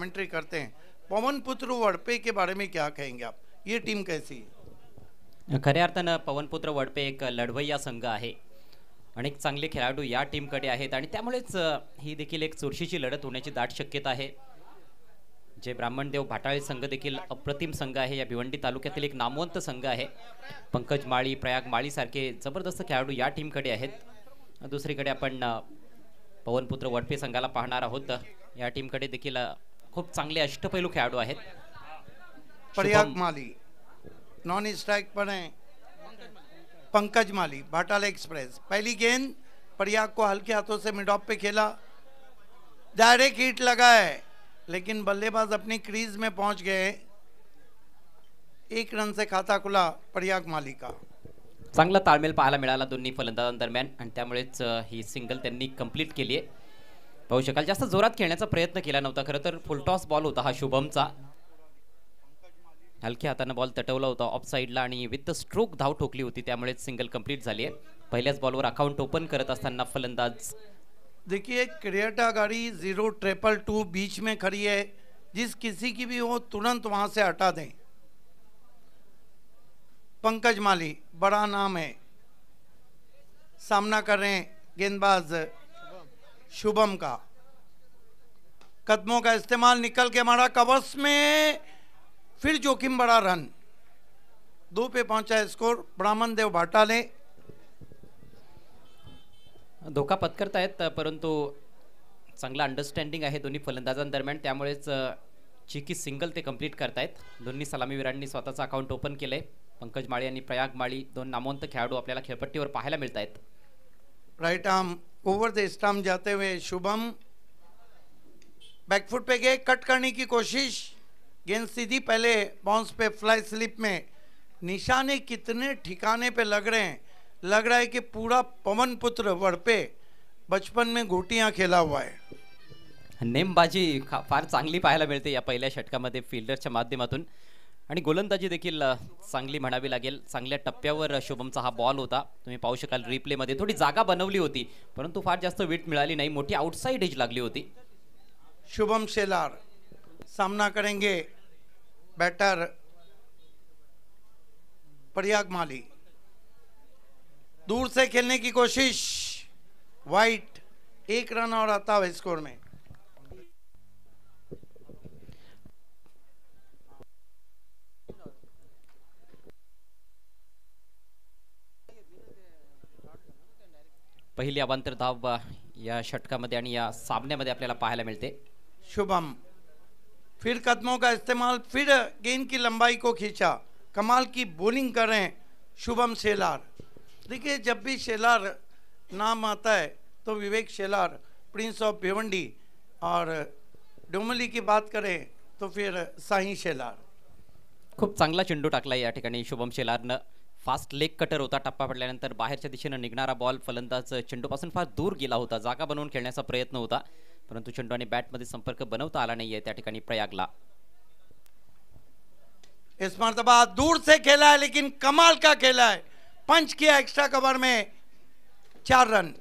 Commentary करते हैं। पवन पुत्र वडपे के बारे में क्या कहेंगे आप? ये टीम कैसी है? खऱ्या अर्थानं पवनपुत्र वडपे एक लढवय्या संघ आहे। अनेक चांगले खेळाडू या टीमकडे आहेत आणि त्यामुळेच ही देखील एक चुरशीची लढत होण्याची दाट शक्यता आहे। जे ब्राह्मणदेव भाटाळे संघ देखील अप्रतिम संघ आहे। या भिवंडी तालुक्यातील एक नामवंत संघ आहे। पंकज माळी, प्रयाग माळी सारखे जबरदस्त खेळाडू या टीमकडे आहेत। दुसरीकडे आपण पवनपुत्र वडपे संघाला पाहणार आहोत। या टीमकडे देखील खूप चांगले अष्टपैलू खेळाडू आहेत। प्रयाग माली नॉन स्ट्राइक पर है, पंकज माली भाटाला एक्सप्रेस। पहली गेंद प्रयाग को हल्के हाथों से मिड ऑफ पे खेला, डायरेक्ट हिट लगा है, लेकिन बल्लेबाज अपनी क्रीज में पहुंच गए। एक रन से खाता खुला प्रयाग माली का। चांगला ताळमेळ पाहायला मिळाला दोन्ही फलंदाजांदरम्यान आणि त्यामुळेच ही सिंगल त्यांनी कंप्लीट केली आहे। पाहू शकाल जास्त जोरात खेळण्याचा प्रयत्न केला नव्हता। खरं तर फुल टॉस बॉल होता हा शुभमचा। हलक्या हाताने बॉल तटवला होता ऑफ साइडला आणि विथ स्ट्रोक धाव ठोकली होती, त्यामुळे सिंगल कंप्लीट झाली आहे। पहिल्याच बॉलवर अकाउंट ओपन करत असताना फलंदाज देखिए क्रिएटा गाड़ी 0-2-2 बीच में खड़ी है, जिस किसी की भी हो तुरंत वहां से हटा दें। पंकज माली बड़ा नाम है, सामना कर रहे हैं गेंदबाज शुभम का। कदमों का इस्तेमाल, निकल के मारा कवर्स में, फिर जोखिम बड़ा रन। 2 पे पहुंचा है स्कोर ब्राह्मणदेव भाटाले। धोका पत्करतायत परंतु चांगला अंडरस्टँडिंग आहे दोन्ही फलंदाजांदरम्यान, त्यामुळेच चिकी सिंगल ते कंप्लीट करतायत। दोन्ही सलामीवीरांनी स्वतःचा अकाउंट ओपन केलंय। पंकज माळी आणि प्रयाग माळी दोन नामवंत खेळाडू आपल्याला खेळपट्टीवर पाहायला मिळत आहेत। Right arm over the stump जाते हुए शुभम बैकफुट पे गए, कट करने की कोशिश, गेंद सीधी पहले बाउंस पे फ्लाई स्लिप में। निशाने कितने ठिकाने पे लग रहे हैं, लग रहा है कि पूरा पवन पुत्र वडपे बचपन में गोटियां खेला हुआ है। नेमबाजी फार चांगली पाहायला मिळते या पहिल्या षटकामध्ये फील्डरच्या माध्यमातून आणि गोलंदाजी देखील चांगली म्हणावी लागेल। चांगल्या टप्प्यावर शुभमचा हा बॉल होता। तुम्ही पाहू शकाल रिप्ले मध्ये थोडी जागा बनवली होती परंतु फार जास्त विट मिळाली नाही, मोठी आउटसाइड एज लागली होती। शुभम शेलार सामना करेंगे बैटर प्रयाग माली। दूर से खेलने की कोशिश, वाइट, 1 रन और आता हुआ स्कोर में। पहिली अवांतर धाव या षटकामध्ये आणि या सामन्यामध्ये आपल्याला पाहायला मिळते। शुभम फिर कदमों का इस्तेमाल, फिर गेंद की लंबाई को खींचा, कमाल की बॉलिंग कर रहे हैं शुभम शेलार। देखिए जब भी शेलार नाम आता है तो विवेक शेलार, प्रिंस ऑफ भिवंडी, और डोमली की बात करें तो फिर साई शेलार। खूप चांगला चेंडू टाकला या ठिकाणी शुभम शेलारनं। फास्ट लेग कटर होता, टप्पा पडल्यानंतर बाहेरच्या दिशेने निघणारा बॉल फलंदाज चेंडूपासून फार दूर गेला होता। जागा बनवून खेळण्याचा प्रयत्न होता परंतु चेंडू आणि बॅटमध्ये संपर्क बनवता आला नाहीये त्या ठिकाणी प्रयागला। इस मर्तबा दूर से खेला है लेकिन कमाल का खेला है, पंच किया एक्स्ट्रा कवर में, 4 रन।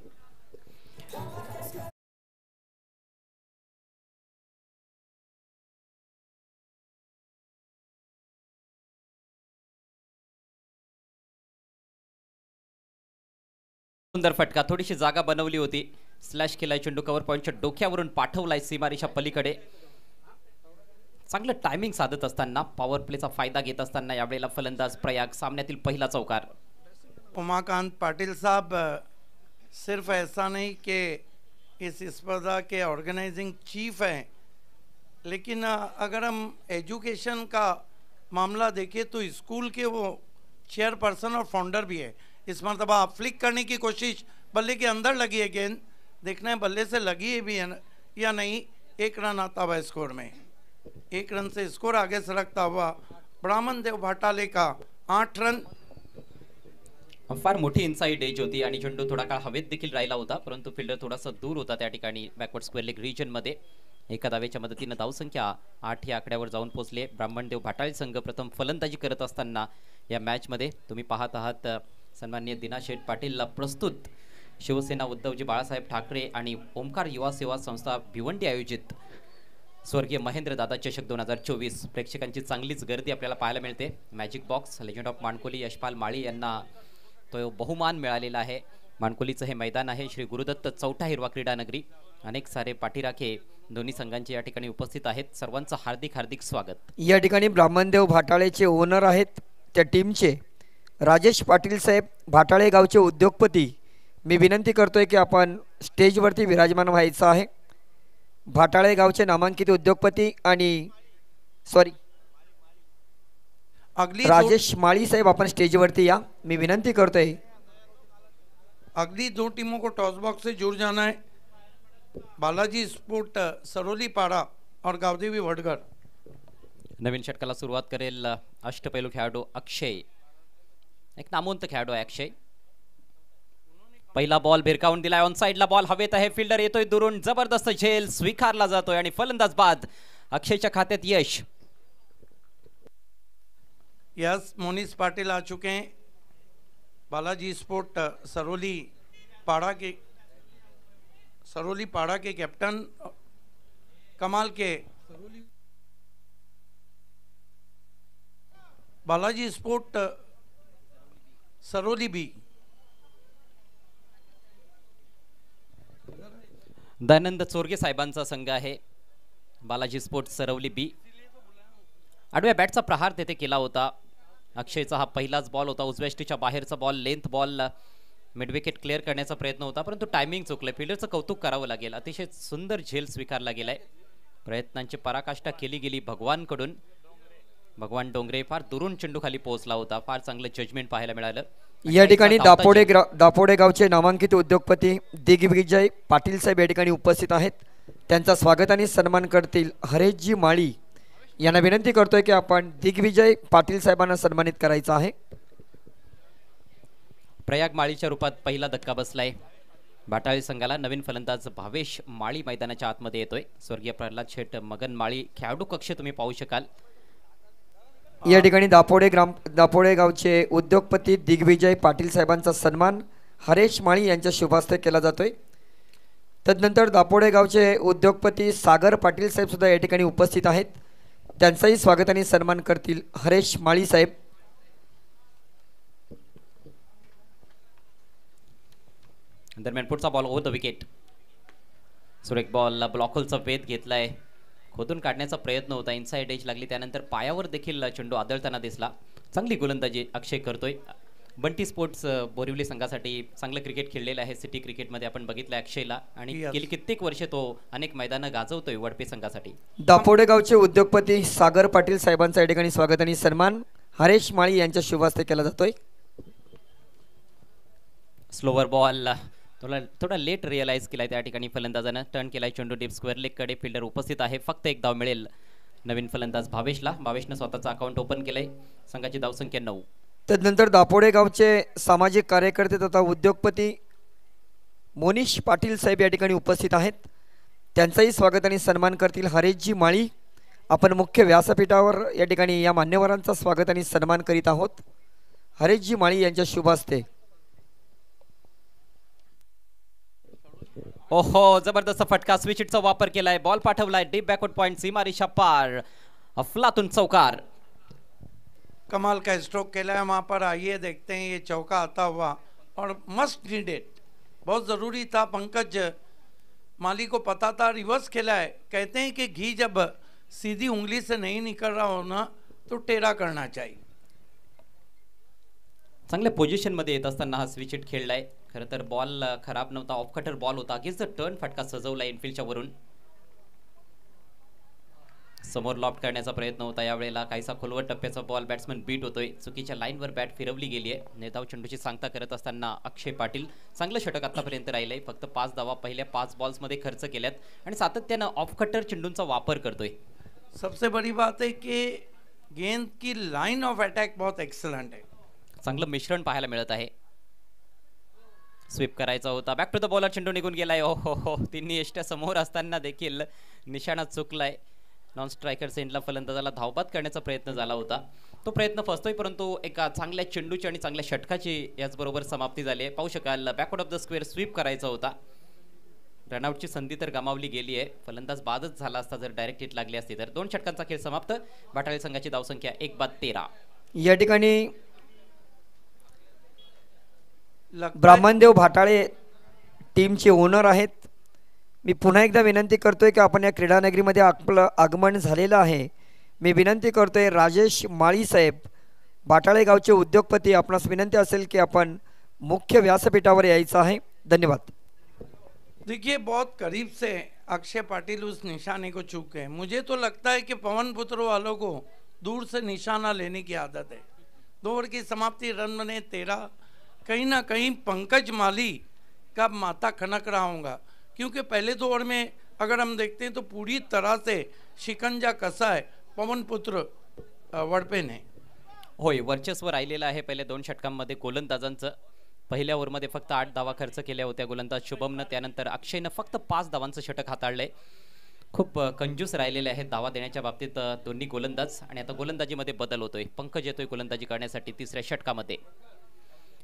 सुंदर फटका, थोडीशी जागा बनवली होती, स्लॅश केलाय चेंडू कव्हर पॉइंटच्या डोक्यावरून पाठवलाय सीमारेषा पलीकडे। चांगलं टायमिंग साधत असताना, पॉवर प्लेचा फायदा घेत असताना यावेळेला फलंदाज प्रयाग सामन्यातील पहिला चौकार। उमाकांत पाटिल साहब सिर्फ ऐसा नहीं कि इस स्पर्धा के ऑर्गेनाइजिंग चीफ हैं, लेकिन अगर हम एजुकेशन का मामला देखें तो स्कूल के वो चेयरपर्सन और फाउंडर भी है। इस मरतबा फ्लिक करने की कोशिश, बल्ले के अंदर लगी है गेंद, देखना है बल्ले से लगी है भी है या नहीं। 1 रन आता हुआ स्कोर में, 1 रन से स्कोर आगे सरकता हुआ ब्राह्मणदेव भाटाले का 8 रन। फार मोठी इनसाइड एज होती आणि चेंडू थोडा काळ हवेत देखील राहिला होता परंतु फिल्डर थोडासा दूर होता त्या ठिकाणी बॅकवर्ड स्क्वेअर लेग रिजन मध्ये। एका धावेच्या मदतीने धावसंख्या 8 या आकड्यावर जाऊन पोहोचले। ब्राह्मणदेव भाटाळे संघ प्रथम फलंदाजी करत असताना या मॅच मध्ये तुम्ही पाहत आहात सन्माननीय दिनाशेठ पाटील प्रस्तुत शिवसेना उद्धवजी बाळासाहेब ठाकरे आणि ओमकार युवा सेवा संस्था भिवंडी आयोजित स्वर्गीय महेंद्र दादा चषक 2024 प्रेक्षकांची चांगलीच गर्दी आपल्याला पाहायला मिळते. Magic box legend of Mankoli Yashpal Mali यांना तो बहुमान मिळालेला आहे. माणकोलीचं हे मैदान आहे श्री गुरुदत्त चौथा हिरवा क्रीडा नगरी. अनेक सारे पाठीराखे दोन्ही संघांचे या ठिकाणी उपस्थित आहेत. सर्वांचं हार्दिक हार्दिक स्वागत. या ठिकाणी ब्राह्मणदेव भाटाळेचे ओनर आहेत त्या टीमचे राजेश पाटील साहेब भाटाळे गावचे उद्योगपती. मी विनंती करतोय की आपण स्टेजवरती विराजमान व्हायचं आहे. भाटाळे गावचे नामांकित उद्योगपती आणि राजेश माळी साहेब आपण स्टेजवरती या, मी विनंती करतोय. अगली 2 टीमों को टॉस बॉक्स से जुड़ जाना है. बालाजी स्पोर्ट सरोली पाड़ा और गावदेवी वडगड. नवीन षटकाला सुरुवात करेल अष्टपैलू खेळाडू अक्षय. एक नामवंत खेळाडू आहे अक्षय. पहिला बॉल भिरकावून दिलाय. ऑन साइडला बॉल हवेत आहे. फिल्डर येतोय दुरून. जबरदस्त झेल स्वीकारला जातोय आणि फलंदाज बाद. अक्षयच्या खात्यात यश. यस मोनिस पाटिल आ चुके हैं. बालाजी स्पोर्ट सरोली पाड़ा के कैप्टन कमाल के बालाजी स्पोर्ट सरोली बी. दयानंद चोरगे साहेबांचा संघ आहे बालाजी स्पोर्ट सरवली बी. आडव्या बॅटचा प्रहार तेथे केला होता. अक्षयचा हा पहिलाच बॉल होता. उजव्या स्टिच्या बाहेरचा ball length ball mid wicket clear करण्याचा प्रयत्न होता परंतु टायमिंग चुकलं. फिल्डरचं कौतुक करावं लागेल. अतिशय सुंदर झेल स्वीकारला गेलाय. प्रयत्नांची पराकाष्ठा केली गेली भगवानकडून. भगवान डोंगरे फार दुरून चेंडू खाली पोहोचला होता. फार चांगलं जजमेंट पाहायला मिळालं. या ठिकाणी दापोडे गावचे नामांकित उद्योगपती दिग्विजय पाटील साहेब या ठिकाणी उपस्थित आहेत. त्यांचा स्वागत आणि सन्मान करतील हरेशजी माळी. यांना विनंती करतोय की आपण दिग्विजय पाटील साहेबांना सन्मानित करायचं आहे. प्रयाग माळीच्या रूपात पहिला धक्का बसलाय भाटाळी संघाला. नवीन फलंदाज भावेश माळी मैदानाच्या आतमध्ये येतोय. स्वर्गीय प्रल्हाद शेठ मगन माळी खेळाडू कक्ष तुम्ही पाहू शकाल. या ठिकाणी दापोडे गावचे उद्योगपती दिग्विजय पाटील साहेबांचा सन्मान हरेश माळी यांच्या शुभास्ते केला जातोय. तदनंतर दापोडे गावचे उद्योगपती सागर पाटील साहेब सुद्धा या ठिकाणी उपस्थित आहेत. त्यांचाही स्वागत आणि सन्मान करतील हरेश माळी साहेब. दरम्यान पुढचा बॉल ओव्हर द विकेट. सुरेख बॉल ब्लॉकहोलचा वेध घेतलाय. खोदून काढण्याचा प्रयत्न होता. इनसाइड एज लागली. त्यानंतर पायावर देखील चेंडू आदळताना दिसला. चांगली गोलंदाजी अक्षय करतोय. बंटी स्पोर्ट्स बोरिवली संघासाठी चांगलं क्रिकेट खेळलेलं आहे. सिटी क्रिकेटमध्ये आपण बघितलं अक्षयला आणि गेली कित्येक वर्षे तो अनेक मैदानं गाजवतोय वडपे संघासाठी. दापोडे गावचे उद्योगपती सागर पाटील साहेबांचा या ठिकाणी स्वागत आणि सन्मान हरेश माळी यांच्या शुभास्ते केला जातोय. स्लोवर बॉल थोडा लेट रिअलाइज केलाय त्या ठिकाणी फलंदाजानं. टर्न केलाय चेंडू डीप स्क्वेअर लेग कडे. फिल्डर उपस्थित आहे. फक्त एक धाव मिळेल नवीन फलंदाज भावेशला. भावेशनं स्वतःचं अकाउंट ओपन केलंय. संघाची धावसंख्या 9. तदनंतर दापोडे गावचे सामाजिक कार्यकर्ते तथा उद्योगपती मोनिश पाटील साहेब या ठिकाणी उपस्थित आहेत. त्यांचाही स्वागत आणि सन्मान करतील हरेशजी माळी. आपण मुख्य व्यासपीठावर या ठिकाणी या मान्यवरांचा स्वागत आणि सन्मान करीत आहोत हरेशजी माळी यांच्या शुभास्ते. ओहो जबरदस्त फटका. स्विचिटचा वापर केलाय. बॉल पाठवलाय डीप बॅकवर्ड पॉइंट. सीमारेषा पार. अफलातून चौकार. कमाल का स्ट्रोक खेला है वहाँ पर. आइए देखते हैं ये चौका आता हुआ और मस्ट नीडेड. बहुत ज़रूरी था. पंकज माली को पता था. रिवर्स खेला है. कहते हैं कि घी जब सीधी उंगली से नहीं निकल रहा हो ना तो टेढ़ा करना चाहिए. चांगल्या पोझिशन मध्ये येत असताना हा स्विच हिट खेळलाय. खरं तर बॉल खराब नव्हता. ऑफ कटर बॉल होता. अगेन्स्ट द टर्न फटका सजवला इनफिल्डच्या वरून. समोर लॉफ्ट करण्याचा प्रयत्न होता. यावेळेला काहीसा खोलवर टप्प्याचा बॉल बॅट्समन बीट होतोय. चुकीच्या लाईनवर बॅट फिरवली गेली आहे. नेताव चेंडूची सांगता करत असताना अक्षय पाटील. चांगलं षटक आतापर्यंत राहिलंय. फक्त 5 धावा पहिल्या 5 बॉल्समध्ये खर्च केल्यात आणि सातत्यानं ऑफ कटर चेंडूंचा वापर करतोय. सबसे बड़ी बात है कि गेंद की लाइन ऑफ अटैक बहुत एक्सलेंट है. चांगलं मिश्रण पाहायला मिळत आहे. स्वीप करायचा होता. Back to the bowler. चेंडू निघून गेलाय. हो तिन्ही यष्ट्या समोर असताना देखील निशाणा चुकलाय. नॉन स्ट्रायकर सेंडला फलंदाजाला धावबाद करण्याचा प्रयत्न झाला होता. तो प्रयत्न फसतोय परंतु एका चांगल्या चेंडूची आणि चांगल्या षटकाची याचबरोबर समाप्ती झाली आहे. पाहू शकाल backward of the square sweep करायचा होता. रनआउटची संधी तर गमावली गेली आहे. फलंदाज बादच झाला असता जर डायरेक्ट हिट लागली असती तर. 2 षटकांचा खेळ समाप्त. भाटाळे संघाची धावसंख्या 1/13. या ठिकाणी ब्राह्मणदेव भाटाळे टीमचे ओनर आहेत. मी पुन्हा एकदा विनंती करतोय की आपण या क्रीडा नगरीमध्ये आपलं आगमन झालेलं आहे. मी विनंती करतोय राजेश माळी साहेब, भाटाळे गावचे उद्योगपती, आपणास विनंती असेल की आपण मुख्य व्यासपीठावर यायचं आहे. धन्यवाद. देखिए, बहुत करीब से अक्षय पाटिल उस निशाने को चूक गए. मुझे तो लगता है कि पवन पुत्र वालों को दूर से निशाना लेने की आदत है. 2 ओवर की समाप्ति, रन बने 13. कहीं ना कहीं पंकज माली का माथा खनक रहा होगा, क्योंकि पहले 2 ओवर में अगर हम देखते हैं तो पूरी तरह से शिकंजा कसा है पवन पुत्र वडपे ने. होय, वर्चस्व राहिलेलं आहे पहिल्या 2 षटकांमध्ये गोलंदाजांचं. पहिल्या ओव्हरमध्ये फक्त 8 धावा खर्च केल्या होत्या गोलंदाज शुभमनं. त्यानंतर अक्षयनं फक्त 5 धावांचं षटक हाताळलंय. खूप कंजूस राहिलेले आहेत धावा देण्याच्या बाबतीत दोन्ही गोलंदाज. आणि आता गोलंदाजीमध्ये बदल होतोय. पंकज येतोय गोलंदाजी करण्यासाठी 3ऱ्या षटकामध्ये.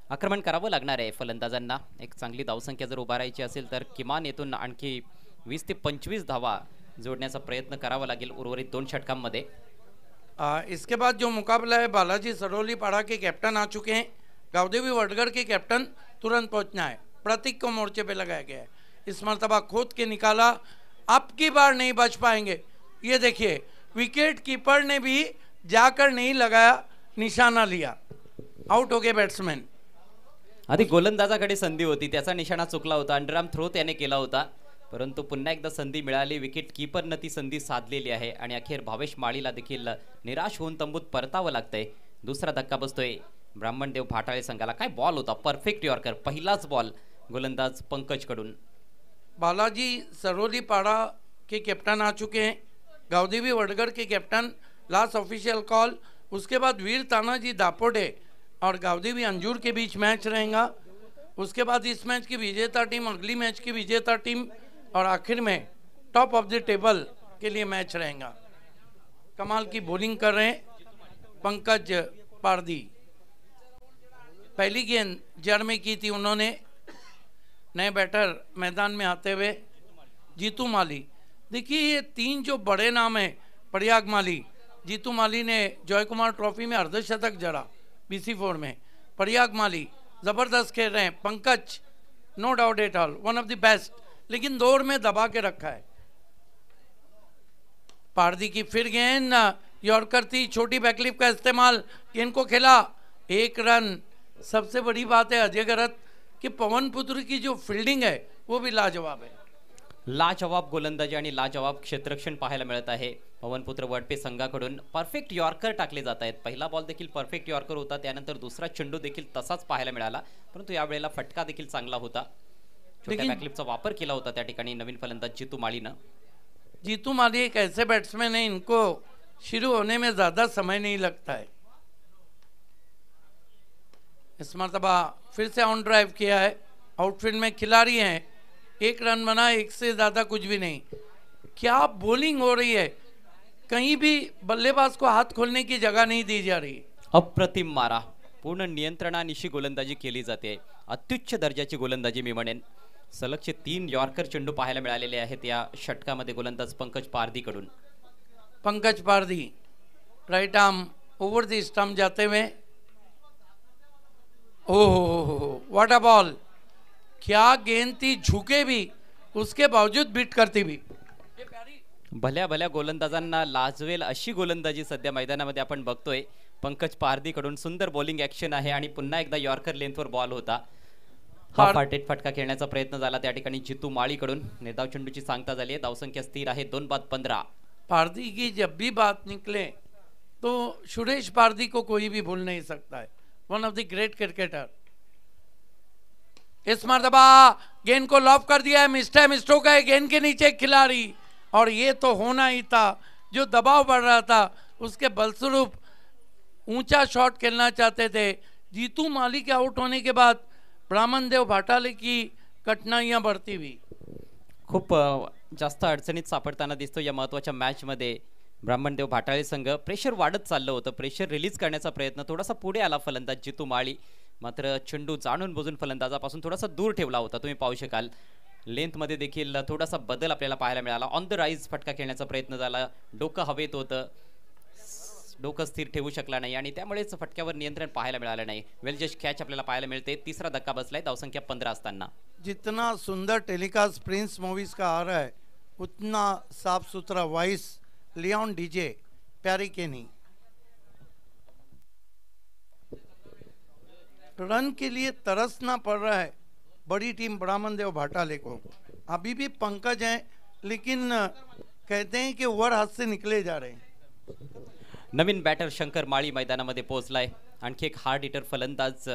आक्रमण करावं लागणार आहे फलंदाजांना. एक चांगली धावसंख्या जर उभारायची असेल तर किमान येथून आणखी 20 ते 25 धावा जोडण्याचा प्रयत्न करावा लागेल उर्वरित 2 षटकांमध्ये. इसके बाद जो मुकाबला है, बालाजी सरोली पाड़ा के कैप्टन आ चुके हैं. गावदेवी वडगढ़ के कैप्टन तुरंत पहुंचना है. प्रतीक को मोर्चे पे लगाया गया है. इस मरतबा खोद के निकाला, अब की बार नहीं बच पाएंगे. ये देखिए, विकेट कीपर ने भी जाकर नहीं लगाया, निशाना लिया, आउट हो गए बैट्समैन. आधी गोलंदाजाकडे संधी होती, त्याचा निशाणा चुकला होता. अंडरआर्म थ्रो त्याने केला होता, परंतु पुन्हा एकदा संधी मिळाली. विकेट कीपरनं ती संधी साधलेली आहे आणि अखेर भावेश माळीला देखील निराश होऊन तंबूत परतावं लागतंय. दुसरा धक्का बसतोय ब्राह्मणदेव भाटाळे संघाला. काय बॉल होता, परफेक्ट यॉर्कर, पहिलाच बॉल गोलंदाज पंकज कडून. बालाजी सरोली पाड़ा के कैप्टन आ चुके हैं. गावदेवी वडगढ़ के कैप्टन, लास्ट ऑफिशियल कॉल. उसके बाद वीर तानाजी दापोडे और गावदेवी अंजूर के बीच मैच रहेगा. उसके बाद इस मैच की विजेता टीम, अगली मैच की विजेता टीम, और आखिर में टॉप ऑफ द टेबल के लिए मैच रहेगा. कमाल की बॉलिंग कर रहे हैं पंकज पारदी. पहली गेंद जड़ में की थी उन्होंने. नए बैटर मैदान में आते हुए जीतू माली. देखिए, ये 3 जो बड़े नाम हैं, प्रयाग माली, जीतू माली ने जॉय कुमार ट्रॉफी में अर्धशतक जड़ा BC4 में. प्रयाग माली जबरदस्त खेल रहे हैं. Pankaj no doubt at all one of the best, लेकिन 2 ओवर में दबा के रखा है. पारदी की फिर गेंद यॉर्कर थी, छोटी बैकलिप का इस्तेमाल, गेंद को खेला, 1 रन. सबसे बड़ी बात है अजय गरत कि पवन पुत्र की जो फील्डिंग है वो भी लाजवाब है. लाजवाब गोलंदाजी आणि लाजवाब क्षेत्ररक्षण पाहायला मिळत आहे पवन पुत्र वडपे संघाकडून. परफेक्ट यॉर्कर टाकले जात आहेत. पहिला बॉल देखील परफेक्ट यॉर्कर होता, त्यानंतर दुसरा चेंडू देखील तसाच पाहायला मिळाला, परंतु यावेळेला फटका देखील चांगला होता. छोट्या बॅकलिपचा वापर केला होता त्या ठिकाणी नवीन फलंदाज जीतू माळीनं. जीतू माली एक ऐसे बैट्समैन है, इनको शुरू होने में ज्यादा समय नहीं लगता है. इस मरतबा फिर से ऑन ड्राइव किया है. आउटफील्ड में खिलाड़ी हैं, 1 रन बना, 1 से ज्यादा कुछ भी नहीं. क्या बॉलिंग हो रही है, कहीं भी बल्लेबाज को हाथ खोलने की जगह नहीं दी जा रही. अप्रतिम मारा, पूर्ण नियंत्रणानिशी गोलंदाजी केली जाते. अत्युच्च दर्जाची गोलंदाजी मी म्हणेन. सलगचे 3 यॉर्कर चेंडू पाहायला मिळालेले आहेत या षटकामध्ये गोलंदाज पंकज पारदी कडून. Pankaj Pardi right arm over the stump जाते हुए. ओहो, व्हाट अ बॉल. क्या गेंद थी, झुके भी, उसके बावजूद बीट करती भी. भल्या भल्या गोलंदाजांना लाजवेल अशी गोलंदाजी सध्या मैदानामध्ये आपण बघतोय. पंकज पारदी कडून सुंदर बॉलिंग ॲक्शन आहे आणि पुन्हा एकदा यॉर्कर लेंथवर बॉल होता. हा फाटेट फटका खेळण्याचा प्रयत्न झाला त्या ठिकाणी जीतू माळी कडून. निर्धाव चेंडूची सांगता झाली आहे. धावसंख्या स्थिर आहे 2/15. पारदी की जब भी बात निकले तो सुरेश पारदी को कोई भी भूल नहीं सकता है. One of the great cricketer. इस मरतबा गेंद को लॉफ कर दिया है. मिस्टर स्ट्रोक है, गेंद के नीचे खिलाड़ी, और ये तो होना ही था. जो दबाव बढ़ रहा था उसके बलस्वरूप ऊंचा शॉट खेलना चाहते थे. जीतू माली के आउट होने के बाद ब्राह्मणदेव भाटाले की कठिनाइयां बढ़ती हुई. खूप जास्त अडचणीत सापडताना दिसतो या महत्त्वाच्या मॅचमध्ये ब्राह्मणदेव भाटाळे संघ. प्रेशर वाढत चाललं होतं. प्रेशर रिलीज करण्याचा प्रयत्न, थोडासा पुढे आला फलंदाज जीतू माळी, मात्र चेंडू जाणून बुजून फलंदाजापासून थोडासा दूर ठेवला होता. तुम्ही पाहू शकाल लेंथमध्ये देखील थोडासा बदल आपल्याला पाहायला मिळाला. ऑन द राईज फटका खेळण्याचा प्रयत्न झाला, डोकं हवेत होतं, डोकं स्थिर ठेवू शकला नाही आणि त्यामुळेच फटक्यावर नियंत्रण पाहायला मिळालं नाही. वेल जस्ट कॅच आपल्याला पाहायला मिळते. तिसरा धक्का बसलाय धावसंख्या 15 असताना. जितना सुंदर टेलीकास्ट प्रिंस मूवीज का आ रहा है उतना साफ सुथरा वॉइस लियोन डीजे प्यारी के नहीं. रन के लिए तरसना पड़ रहा है बड़ी टीम ब्राह्मणदेव भाटाले को. अभी भी पंकज हैं लेकिन कहते हैं कि ओव्हर हाथ से निकले जा रहे हैं. नवीन बॅटर शंकर माळी मैदानामध्ये पोहोचलाय. आणखी एक हार्ड हिटर फलंदाज.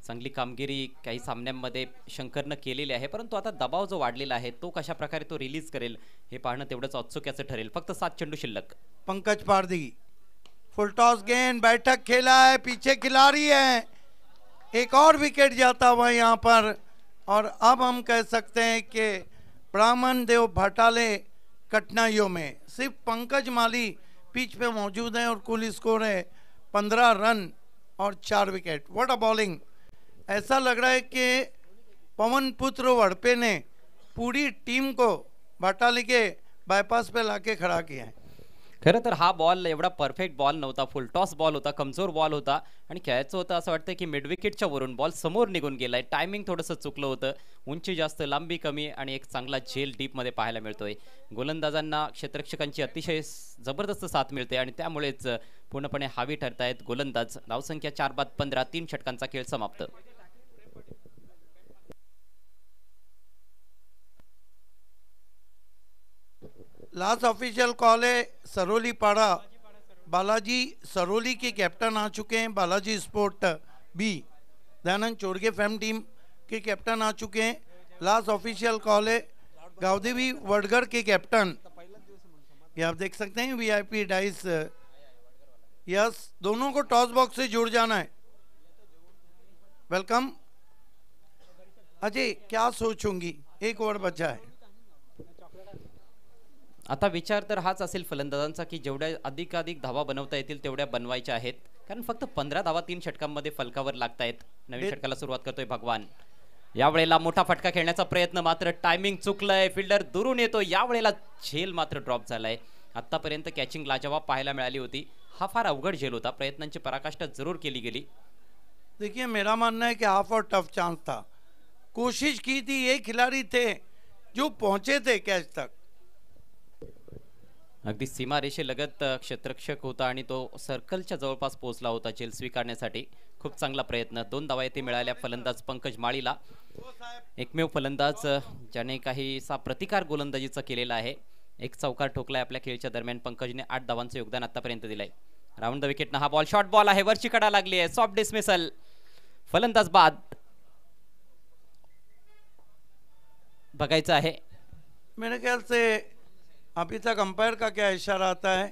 चांगली कामगिरी काही सामन्यांमध्ये शंकरनं केलेली आहे, परंतु आता दबाव जो वाढलेला आहे तो कशा प्रकारे तो रिलीज करेल हे पाहणं तेवढंच औत्सुक्याचं ठरेल. फक्त 7 चेंडू शिल्लक. पंकज पारदी फुल टॉस गेंद बैठक खेला है, पीछे खिलाड़ी है, एक और विकेट जाता हुआ यहाँ पर. और अब हम कह सकते हैं कि ब्राह्मणदेव भाटाले कठिनाइयों में. सिर्फ पंकज माली पिच पे मौजूद हैं और कुल स्कोर है 15 रन और 4 विकेट. What a bowling. ऐसा लग रहा है कि पवन पुत्र वड़पे ने पूरी टीम को भाटाले के बायपास पे लाके खड़ा किया है. खरं तर हा बॉल एवढा परफेक्ट बॉल नव्हता, फुल टॉस बॉल होता, कमजोर बॉल होता आणि खेळायचं होतं असं वाटतं की मिड विकेटच्या वरून बॉल समोर निघून गेलाय. टायमिंग थोडंसं चुकलं होतं. उंची जास्त, लांबी कमी आणि एक चांगला झेल डीपमध्ये पाहायला मिळतोय. गोलंदाजांना क्षेत्ररक्षकांची अतिशय जबरदस्त साथ मिळते आणि त्यामुळेच पूर्णपणे हावी ठरतायत गोलंदाज. धावसंख्या 4 बाद 15, 3 षटकांचा खेळ समाप्त. लास्ट ऑफिशियल कॉल है सरोली पाड़ा. बालाजी सरोली के कैप्टन आ चुके हैं. बालाजी स्पोर्ट बी दयानंद चोरगे फैम टीम के कैप्टन आ चुके हैं. लास्ट ऑफिशियल कॉल है गावदेवी वडगर के कैप्टन. ये आप देख सकते हैं वीआईपी डाइस. यस, दोनों को टॉस बॉक्स से जुड़ जाना है. वेलकम. अजय क्या सोचूंगी, 1 ओव्हर बचा है. आता विचार तर हाच असेल फलंदाजांचा की जेवढ्या अधिकाधिक धावा बनवता येतील तेवढ्या बनवायच्या आहेत, कारण फक्त 15 धावा 3 षटकांमध्ये फलकावर लागतायत. नवीन षटकाला सुरुवात करतोय भगवान. यावेळेला मोठा फटका खेळण्याचा प्रयत्न, मात्र टायमिंग चुकलंय. फिल्डर दुरून येतो. यावेळेला झेल मात्र ड्रॉप झालाय. आतापर्यंत कॅचिंग लाजवाब पाहायला मिळाली होती. हा फार अवघड झेल होता. प्रयत्नांची पराकाष्ठा जरूर केली गेली. देखिए मेरा मानना है कि हाफ और टफ चांस था. कोशिश की थी, ये खिलाड़ी थे जो पहुंचे थे कैच तक. अगदी सीमारेषे लगत क्षेत्ररक्षक होता आणि तो सर्कलच्या जवळपास पोहोचला होता झेल स्वीकारण्यासाठी. खूप चांगला प्रयत्न. 2 धावा येथे मिळाल्या फलंदाज पंकज माळीला. एकमेव फलंदाज ज्याने काहीसा प्रतिकार गोलंदाजीचा केलेला आहे. एक चौकार ठोकलाय आपल्या खेळच्या दरम्यान. पंकजने 8 धावांचं योगदान आतापर्यंत दिलंय. राऊंड द विकेटनं हा बॉल शॉर्ट बॉल आहे. वरची कडा लागली आहे. Soft dismissal. फलंदाज बाद. बघायचं आहे. मेरे ख्याल से अभी तक अंपायर का क्या इशारा आता है.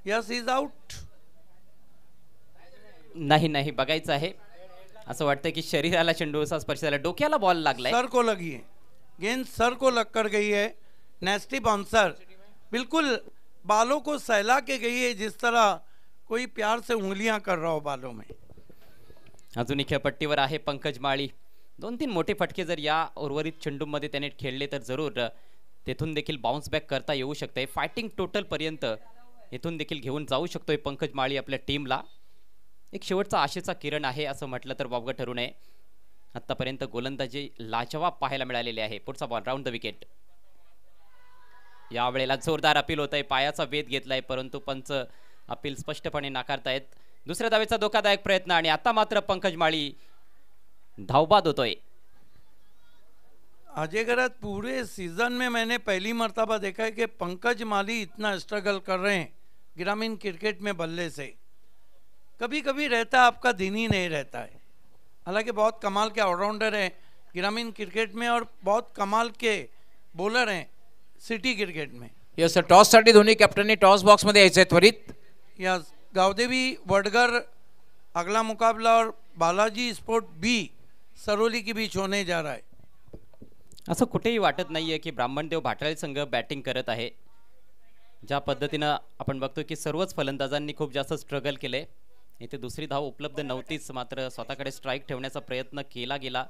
Yes, is out. नाही नहीं बघायचं आहे. असं वाटतं की शरीराला चेंडूचा स्पर्श झाला. डोक्याला बॉल लागलाय. सर को लगी है गेंद, सर को लग कर गई है. नेस्टी बाउंसर बिल्कुल बालों को सहला के गई है, जिस तरह कोई प्यार से उंगलियां कर रहा हो बालों में. अजूनही खेळपट्टीवर आहे पंकज माळी. 2-3 मोठे फटके जर या उर्वरित चेंडूमध्ये त्याने खेळले तर जरूर तेथून देखील बाउन्स बॅक करता येऊ शकते. फायटिंग टोटल पर्यंत इथून देखील घेऊन जाऊ शकतोय पंकज माळी आपल्या टीमला. एक शेवटचा आशेचा किरण आहे असं म्हटलं तर वावगं ठरू नये. आतापर्यंत गोलंदाजी लाजवाब पाहायला मिळालेले आहे. पुढचा बॉल राऊंड द विकेट. यावेळेला जोरदार अपील होत आहे. पायाचा वेध घेतलाय परंतु पंच अपील स्पष्टपणे नाकारतायत. दुसऱ्या धावेचा धोकादायक प्रयत्न आणि आता मात्र पंकज माळी धावबाद होतोय. अजय गरज पूरे सीजन में मैंने पहली मर्तबा देखा है कि पंकज माली इतना स्ट्रगल कर रहे हैं ग्रामीण क्रिकेट में बल्ले से. कभी कभी रहता है आपका दिन ही नहीं रहता है. हालांकि बहुत कमाल के ऑलराउंडर हैं ग्रामीण क्रिकेट में और बहुत कमाल के बॉलर हैं सिटी क्रिकेट में. यस सर, टॉस साठी दोन्ही कॅप्टननी टॉस बॉक्स मध्ये यायचे त्वरित. यस, गावदेवी वडगर अगला मुकाबला और बालाजी स्पोर्ट बी सरोली के बीच होने जा रहा है. असं कुठेही वाटत नाहीये की ब्राह्मणदेव भाटाळे संघ बॅटिंग करत आहे. ज्या पद्धतीनं आपण बघतो की सर्वच फलंदाजांनी खूप जास्त स्ट्रगल केले. इथे दुसरी धाव उपलब्ध नव्हतीच, मात्र स्वतःकडे स्ट्राईक ठेवण्याचा प्रयत्न केला गेला.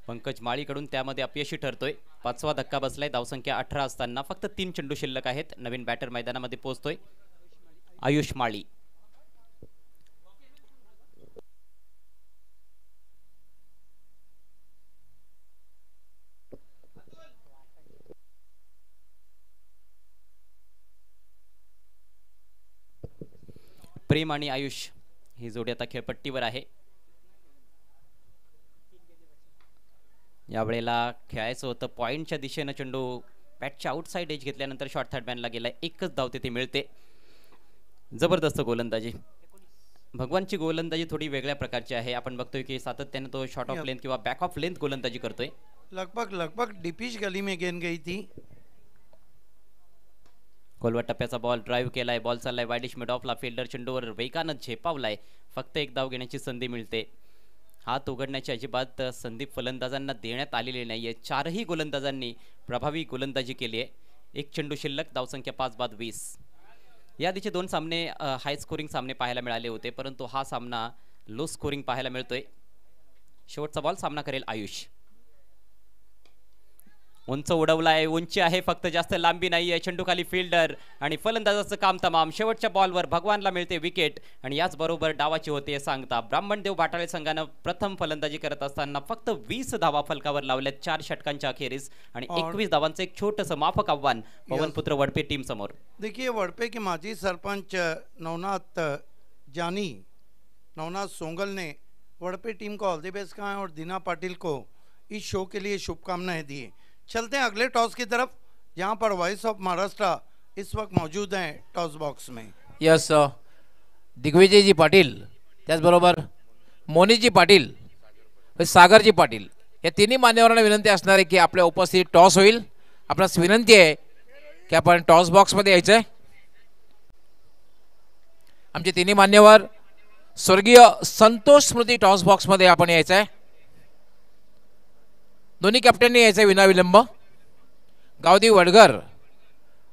पंकज माळीकडून त्यामध्ये अपयशी ठरतोय. 5वा धक्का बसलाय. धावसंख्या 18 असताना फक्त 3 चेंडू शिल्लक आहेत. नवीन बॅटर मैदानामध्ये पोहोचतोय आयुष माळी. प्रेम आणि आयुष ही जोडी आता खेळपट्टीवर आहे. यावेळेला खेळायचं होतं पॉइंटच्या दिशेनं. चेंडू बॅटच्या आउटसाइड एज घेतल्यानंतर शॉर्ट थर्ड मॅनला गेलाय. एकच धाव तिथे मिळते. जबरदस्त गोलंदाजी. भगवानची गोलंदाजी थोडी वेगळ्या प्रकारची आहे. आपण बघतोय की सातत्याने तो शॉर्ट ऑफ लेंथ किंवा बॅक ऑफ लेंथ गोलंदाजी करतोय. लगभग डीपिश गली में गेंद गई थी. खोलवर टप्प्याचा बॉल ड्राईव्ह केलाय. बॉल चाललाय वाईडिश मिड ऑफला. फिल्डर चेंडूवर वेगानं झेपावलाय. फक्त एक धाव घेण्याची संधी मिळते. हात उघडण्याची अजिबात संधी फलंदाजांना देण्यात आलेली नाहीये. 4ही गोलंदाजांनी प्रभावी गोलंदाजी केली आहे. एक चेंडू शिल्लक. धावसंख्या 5 बाद 20. या आधीचे 2 सामने हाय स्कोरिंग सामने पाहायला मिळाले होते, परंतु हा सामना लो स्कोरिंग पाहायला मिळतोय. शेवटचा बॉल सामना करेल आयुष. उंच उडवलाय. उंची आहे फक्त जास्त लांबी नाहीये. चेंडू खाली फिल्डर आणि फलंदाजाचं काम तमाम. शेवटच्या बॉलवर भगवानला मिळते विकेट आणि याच बरोबर डावाची होते सांगता. ब्राह्मणदेव भाटाळे संघानं प्रथम फलंदाजी करत असताना फक्त 20 धावा फलकावर लावल्यात 4 षटकांच्या अखेरीस आणि 21 धावांचं एक छोटंसं माफक आव्हान पवनपुत्र वडपे टीम समोर. देखिए, वडपे के माजी सरपंच नवनाथ जानी, नवनाथ सोंगल ने वडपे टीम को ऑल द बेस्ट कहा है और दीना पाटिल को इस शो के लिए शुभकामनाएं दी है. चलते हैं अगले टॉस की तरफ, जहां पर वॉइस ऑफ महाराष्ट्र इस वक्त मौजूद हैं टॉस बॉक्स में. यस, दिग्विजयजी पाटील, त्याचबरोबर मोनीजी पाटील, सागरजी पाटील या तिन्ही मान्यवरांना विनंती असणार आहे की आपल्या उपस्थित टॉस होईल. आपणास विनंती आहे की आपण टॉस बॉक्समध्ये यायचं आहे. आमचे तिन्ही मान्यवर स्वर्गीय संतोष स्मृती टॉस बॉक्समध्ये आपण यायचं आहे. दोन्ही कॅप्टननी यायचं विनाविलंब. गावदेव वडगर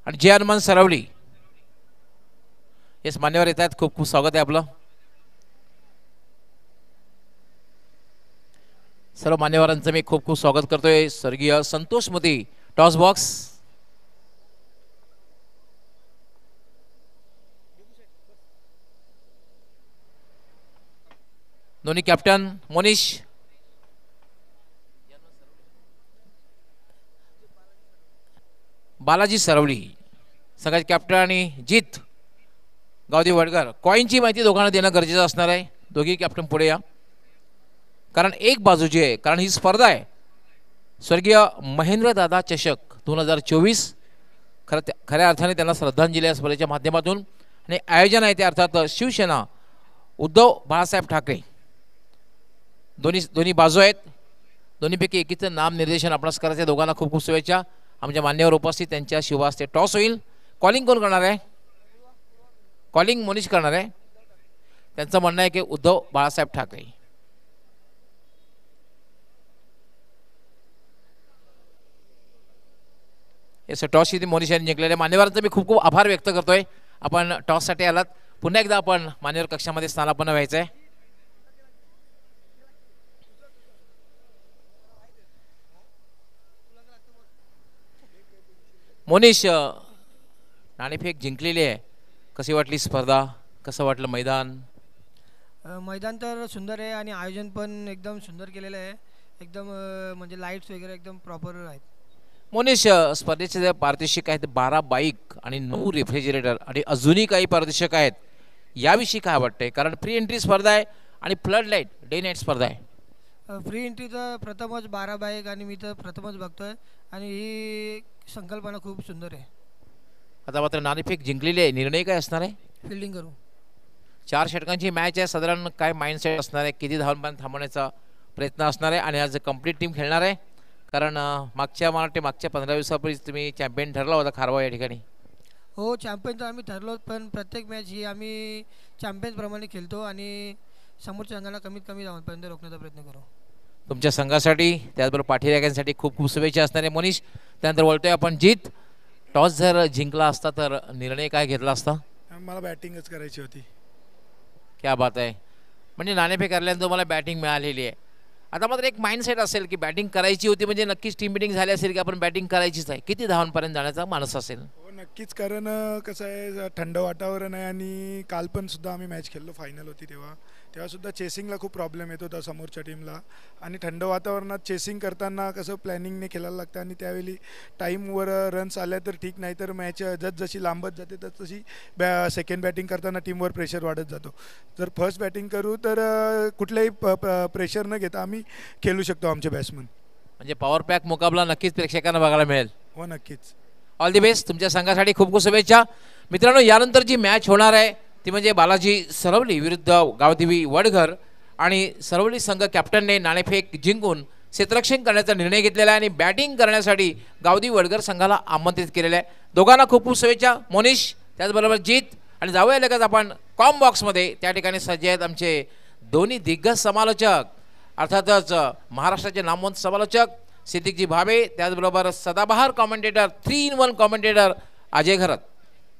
आणि जे हनुमान सरवली येस मान्यवर येत आहेत. खूप खूप स्वागत आहे आपलं. सर्व मान्यवरांचं मी खूप खूप स्वागत करतोय स्वर्गीय संतोष स्मृती टॉस बॉक्स. दोन्ही कॅप्टन मोनिश, बालाजी सरवली सगळ्यात कॅप्टन आणि जीत गावदेव वडगर. कॉईनची माहिती दोघांना देणं गरजेचं असणार आहे. दोघी कॅप्टन पुढे या, कारण एक बाजूची आहे, कारण ही स्पर्धा आहे स्वर्गीय महेंद्रदादा चषक 2024. खऱ्या अर्थाने त्यांना श्रद्धांजली या स्पर्धेच्या माध्यमातून. आणि आयोजन आहे ते अर्थात शिवसेना उद्धव बाळासाहेब ठाकरे. दोन्ही बाजू आहेत. दोन्हीपैकी एकीचं नाम निर्देशन आपणास करायचं. दोघांना खूप खूप शुभेच्छा. आमच्या मान्यवर उपस्थित त्यांच्या शुभास्ते टॉस होईल. कॉलिंग कोण करणार आहे? कॉलिंग मोनिश करणार आहे. त्यांचं म्हणणं आहे की उद्धव बाळासाहेब ठाकरे. येस, टॉस इथे मोनिश यांनी जिंकलेले. मान्यवरांचा मी खूप खूप आभार व्यक्त करतोय. आपण टॉससाठी आलात. पुन्हा एकदा आपण मान्यवर कक्षामध्ये स्थानापन्न व्हायचं आहे. मोनिश, नाणेफेक जिंकलेली आहे. कशी वाटली स्पर्धा? कसं वाटलं मैदान? मैदान तर सुंदर आहे आणि आयोजन पण एकदम सुंदर केलेलं आहे. एकदम म्हणजे लाईट्स वगैरे एकदम प्रॉपर आहेत. मोनिश, स्पर्धेचे जे पारितोषिक आहेत 12 बाईक आणि 9 रेफ्रिजरेटर आणि अजूनही काही पारितोषिक आहेत. याविषयी काय वाटतंय? कारण फ्री एंट्री स्पर्धा आहे आणि फ्लड लाईट डे नाईट स्पर्धा आहे. फ्री एंट्री तर प्रथमच 12 बाईक आणि मी तर प्रथमच बघतोय आणि ही संकल्पना खूप सुंदर आहे. आता मात्र नाणेफेक जिंकलेली आहे. निर्णय काय असणार आहे? फिल्डिंग करू. 4 षटकांची मॅच आहे. साधारण काय माइंडसेट असणार आहे? किती धावांपर्यंत थांबवण्याचा प्रयत्न असणार आहे? आणि आज कंप्लीट टीम खेळणार आहे. कारण मागच्या 15 दिवसापूर्वी तुम्ही चॅम्पियन ठरला होता खारवा या ठिकाणी. हो, चॅम्पियन तर आम्ही ठरलो, पण प्रत्येक मॅच ही आम्ही चॅम्पियनप्रमाणे खेळतो आणि समोरच्या संघाला कमीत कमी धावांपर्यंत रोखण्याचा प्रयत्न करू. तुमच्या संघासाठी त्याचबरोबर पाठीराख्यांसाठी खूप खूप शुभेच्छा असणार आहे मोनिश. त्यानंतर बोलतोय आपण जीत. टॉस जर जिंकला असता तर निर्णय काय घेतला असता? मला बॅटिंगच करायची होती. क्या बात आहे. म्हणजे नाणेफेक हरल्यानंतर तुम्हाला बॅटिंग मिळालेली आहे आता मात्र एक माइंडसेट असेल की बॅटिंग करायची होती म्हणजे नक्कीच टीम मिटिंग झाली असेल की आपण बॅटिंग करायचीच आहे. किती धावांपर्यंत जाण्याचा मानस असेल? हो नक्कीच, कारण कसं आहे थंड वातावरण आहे आणि काल पण सुद्धा आम्ही मॅच खेळलो, फायनल होती तेव्हा सुद्धा चेसिंगला खूप प्रॉब्लेम येत होता समोरच्या टीमला आणि थंड वातावरणात चेसिंग करताना कसं प्लॅनिंगने खेळायला लागतं आणि त्यावेळी टाईमवर रन्स आल्या तर ठीक, नाही तर मॅच जशी लांबत जाते तशी सेकंड बॅटिंग करताना टीमवर प्रेशर वाढत जातो. जर फर्स्ट बॅटिंग करू तर कुठल्याही प्रेशर न घेता आम्ही खेळू शकतो आमचे बॅट्समन. म्हणजे पॉवर पॅक मुकाबला नक्कीच प्रेक्षकांना बघायला मिळेल. हो नक्कीच. ऑल दी बेस्ट तुमच्या संघासाठी, खूप खूप शुभेच्छा. मित्रांनो, यानंतर जी मॅच होणार आहे ती म्हणजे बालाजी सरवली विरुद्ध गावदेवी वडघर आणि सरवली संघ कॅप्टनने नाणेफेक जिंकून क्षेत्ररक्षण करण्याचा निर्णय घेतलेला आहे आणि बॅटिंग करण्यासाठी गावदेवी वडघर संघाला आमंत्रित केलेलं आहे. दोघांना खूप खूप शुभेच्छा. मोनिश त्याचबरोबर जीत. आणि जाऊया लगेच आपण कॉम बॉक्समध्ये. त्या ठिकाणी सज्ज आहेत आमचे दोन्ही दिग्गज समालोचक, अर्थातच महाराष्ट्राचे नामवंत समालोचक सिद्दीकजी भावे, त्याचबरोबर सदाबहार कॉमेंटेटर 3-in-1 कॉमेंटेटर अजय घरत.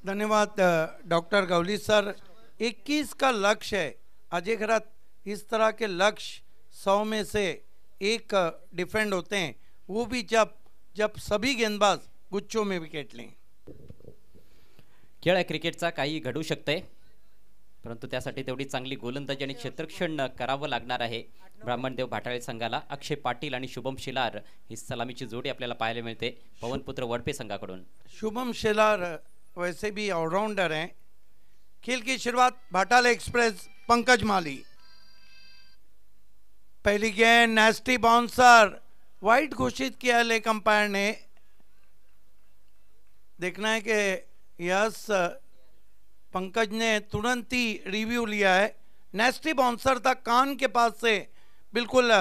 धन्यवाद डॉक्टर गवली सर. 21 का लक्ष्य है अजय घरत. इस तरह के लक्ष्य 100 में से एक डिफेंड होते हैं, वो भी जब सभी गेंदबाज गुच्छों में विकेट लें. खेळ आहे क्रिकेटचा, काही घडू शकतंय, परंतु त्यासाठी तेवढी चांगली गोलंदाजी आणि क्षेत्ररक्षण करावं लागणार आहे ब्राह्मणदेव भाटाळे संघाला. अक्षय पाटील आणि शुभम शिलार ही सलामीची जोडी आपल्याला पाहायला मिळते पवनपुत्र वडपे संघाकडून. शुभम शिलार वैसे भी ऑलराउंडर हैं. खेल की शुरुआत भाटाला एक्सप्रेस पंकज माली. पहली गेंद नेस्टी बाउंसर, वाइड घोषित किया लेग अंपायर ने. देखना है कि यस पंकज ने तुरंत ही रिव्यू लिया है. नेस्टी बाउंसर था, कान के पास से बिल्कुल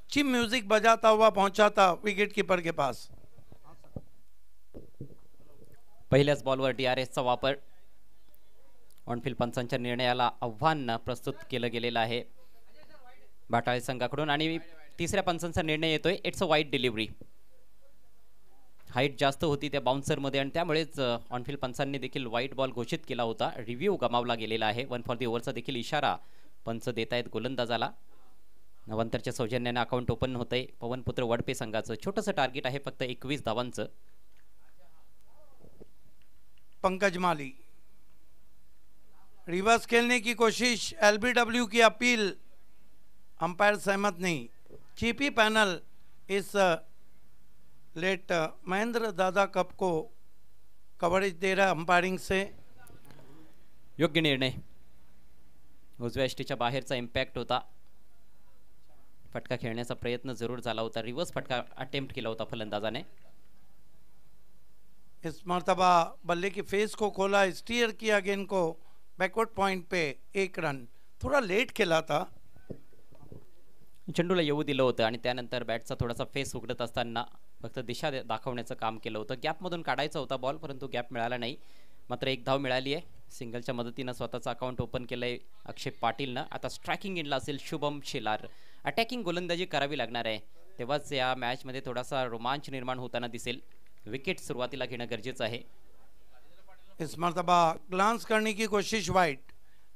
चिप म्यूजिक बजाता हुआ पहुंचा था विकेट कीपर के पास. पहिल्याच बॉलवर DRSचा वापर. ऑनफिल्ड पंचांच्या निर्णयाला आव्हान प्रस्तुत केलं गेलेलं आहे भाटाळे संघाकडून आणि तिसऱ्या पंचांचा निर्णय येतोय. It's a wide delivery. Height जास्त होती त्या बाउन्सरमध्ये आणि त्यामुळेच ऑनफिल्ड पंचांनी देखील वाईट बॉल घोषित केला होता. रिव्ह्यू गमावला गेलेला आहे. 1 फॉर दी ओव्हरचा देखील इशारा पंच देत आहेत गोलंदाजाला. नवंतरच्या सौजन्याने अकाउंट ओपन होतंय पवनपुत्र वडपे संघाचं. छोटंसं टार्गेट आहे फक्त 21 धावांचं. पंकज माली रिवर्स खेलने की कोशिश. LBW की अपील, अंपायर सहमत नहीं. चीपी पैनल इस लेट महेंद्र दादा कप को कवरेज दे रहा अंपायरिंग से. योग्य निर्णय. उजव्या यष्टीच्या बाहेरचा इम्पॅक्ट होता. फटका खेळण्याचा प्रयत्न जरूर झाला होता. रिवर्स फटका अटेम्प्ट केला होता फलंदाजाने. इस मर्तबा बल्ले की फेस को खोला, स्टीयर किया गेंद को बैकवर्ड पॉइंट पे. 1 रन. थोड़ा लेट खेला था. चेंडूला येऊ दिलं होतं आणि त्यानंतर बॅटचा थोडासा फेस उघडत असताना फक्त दिशा दाखवण्याचं काम केलं होतं. गॅपमधून काढायचा होता बॉल, परंतु गॅप मिळाला नाही. मात्र 1 धाव मिळाली आहे. सिंगलच्या मदतीनं स्वतःचं अकाउंट ओपन केलंय अक्षय पाटीलनं. आता स्ट्रायकिंग एंडला असेल शुभम शिलार. अटॅकिंग गोलंदाजी करावी लागणार आहे, तेव्हाच या मॅचमध्ये थोडासा रोमांच निर्माण होताना दिसेल. विकेट सुरुवातीला घेणं गरजेचं आहे. इस मर्तबा ग्लांस करने की कोशिश वाइड.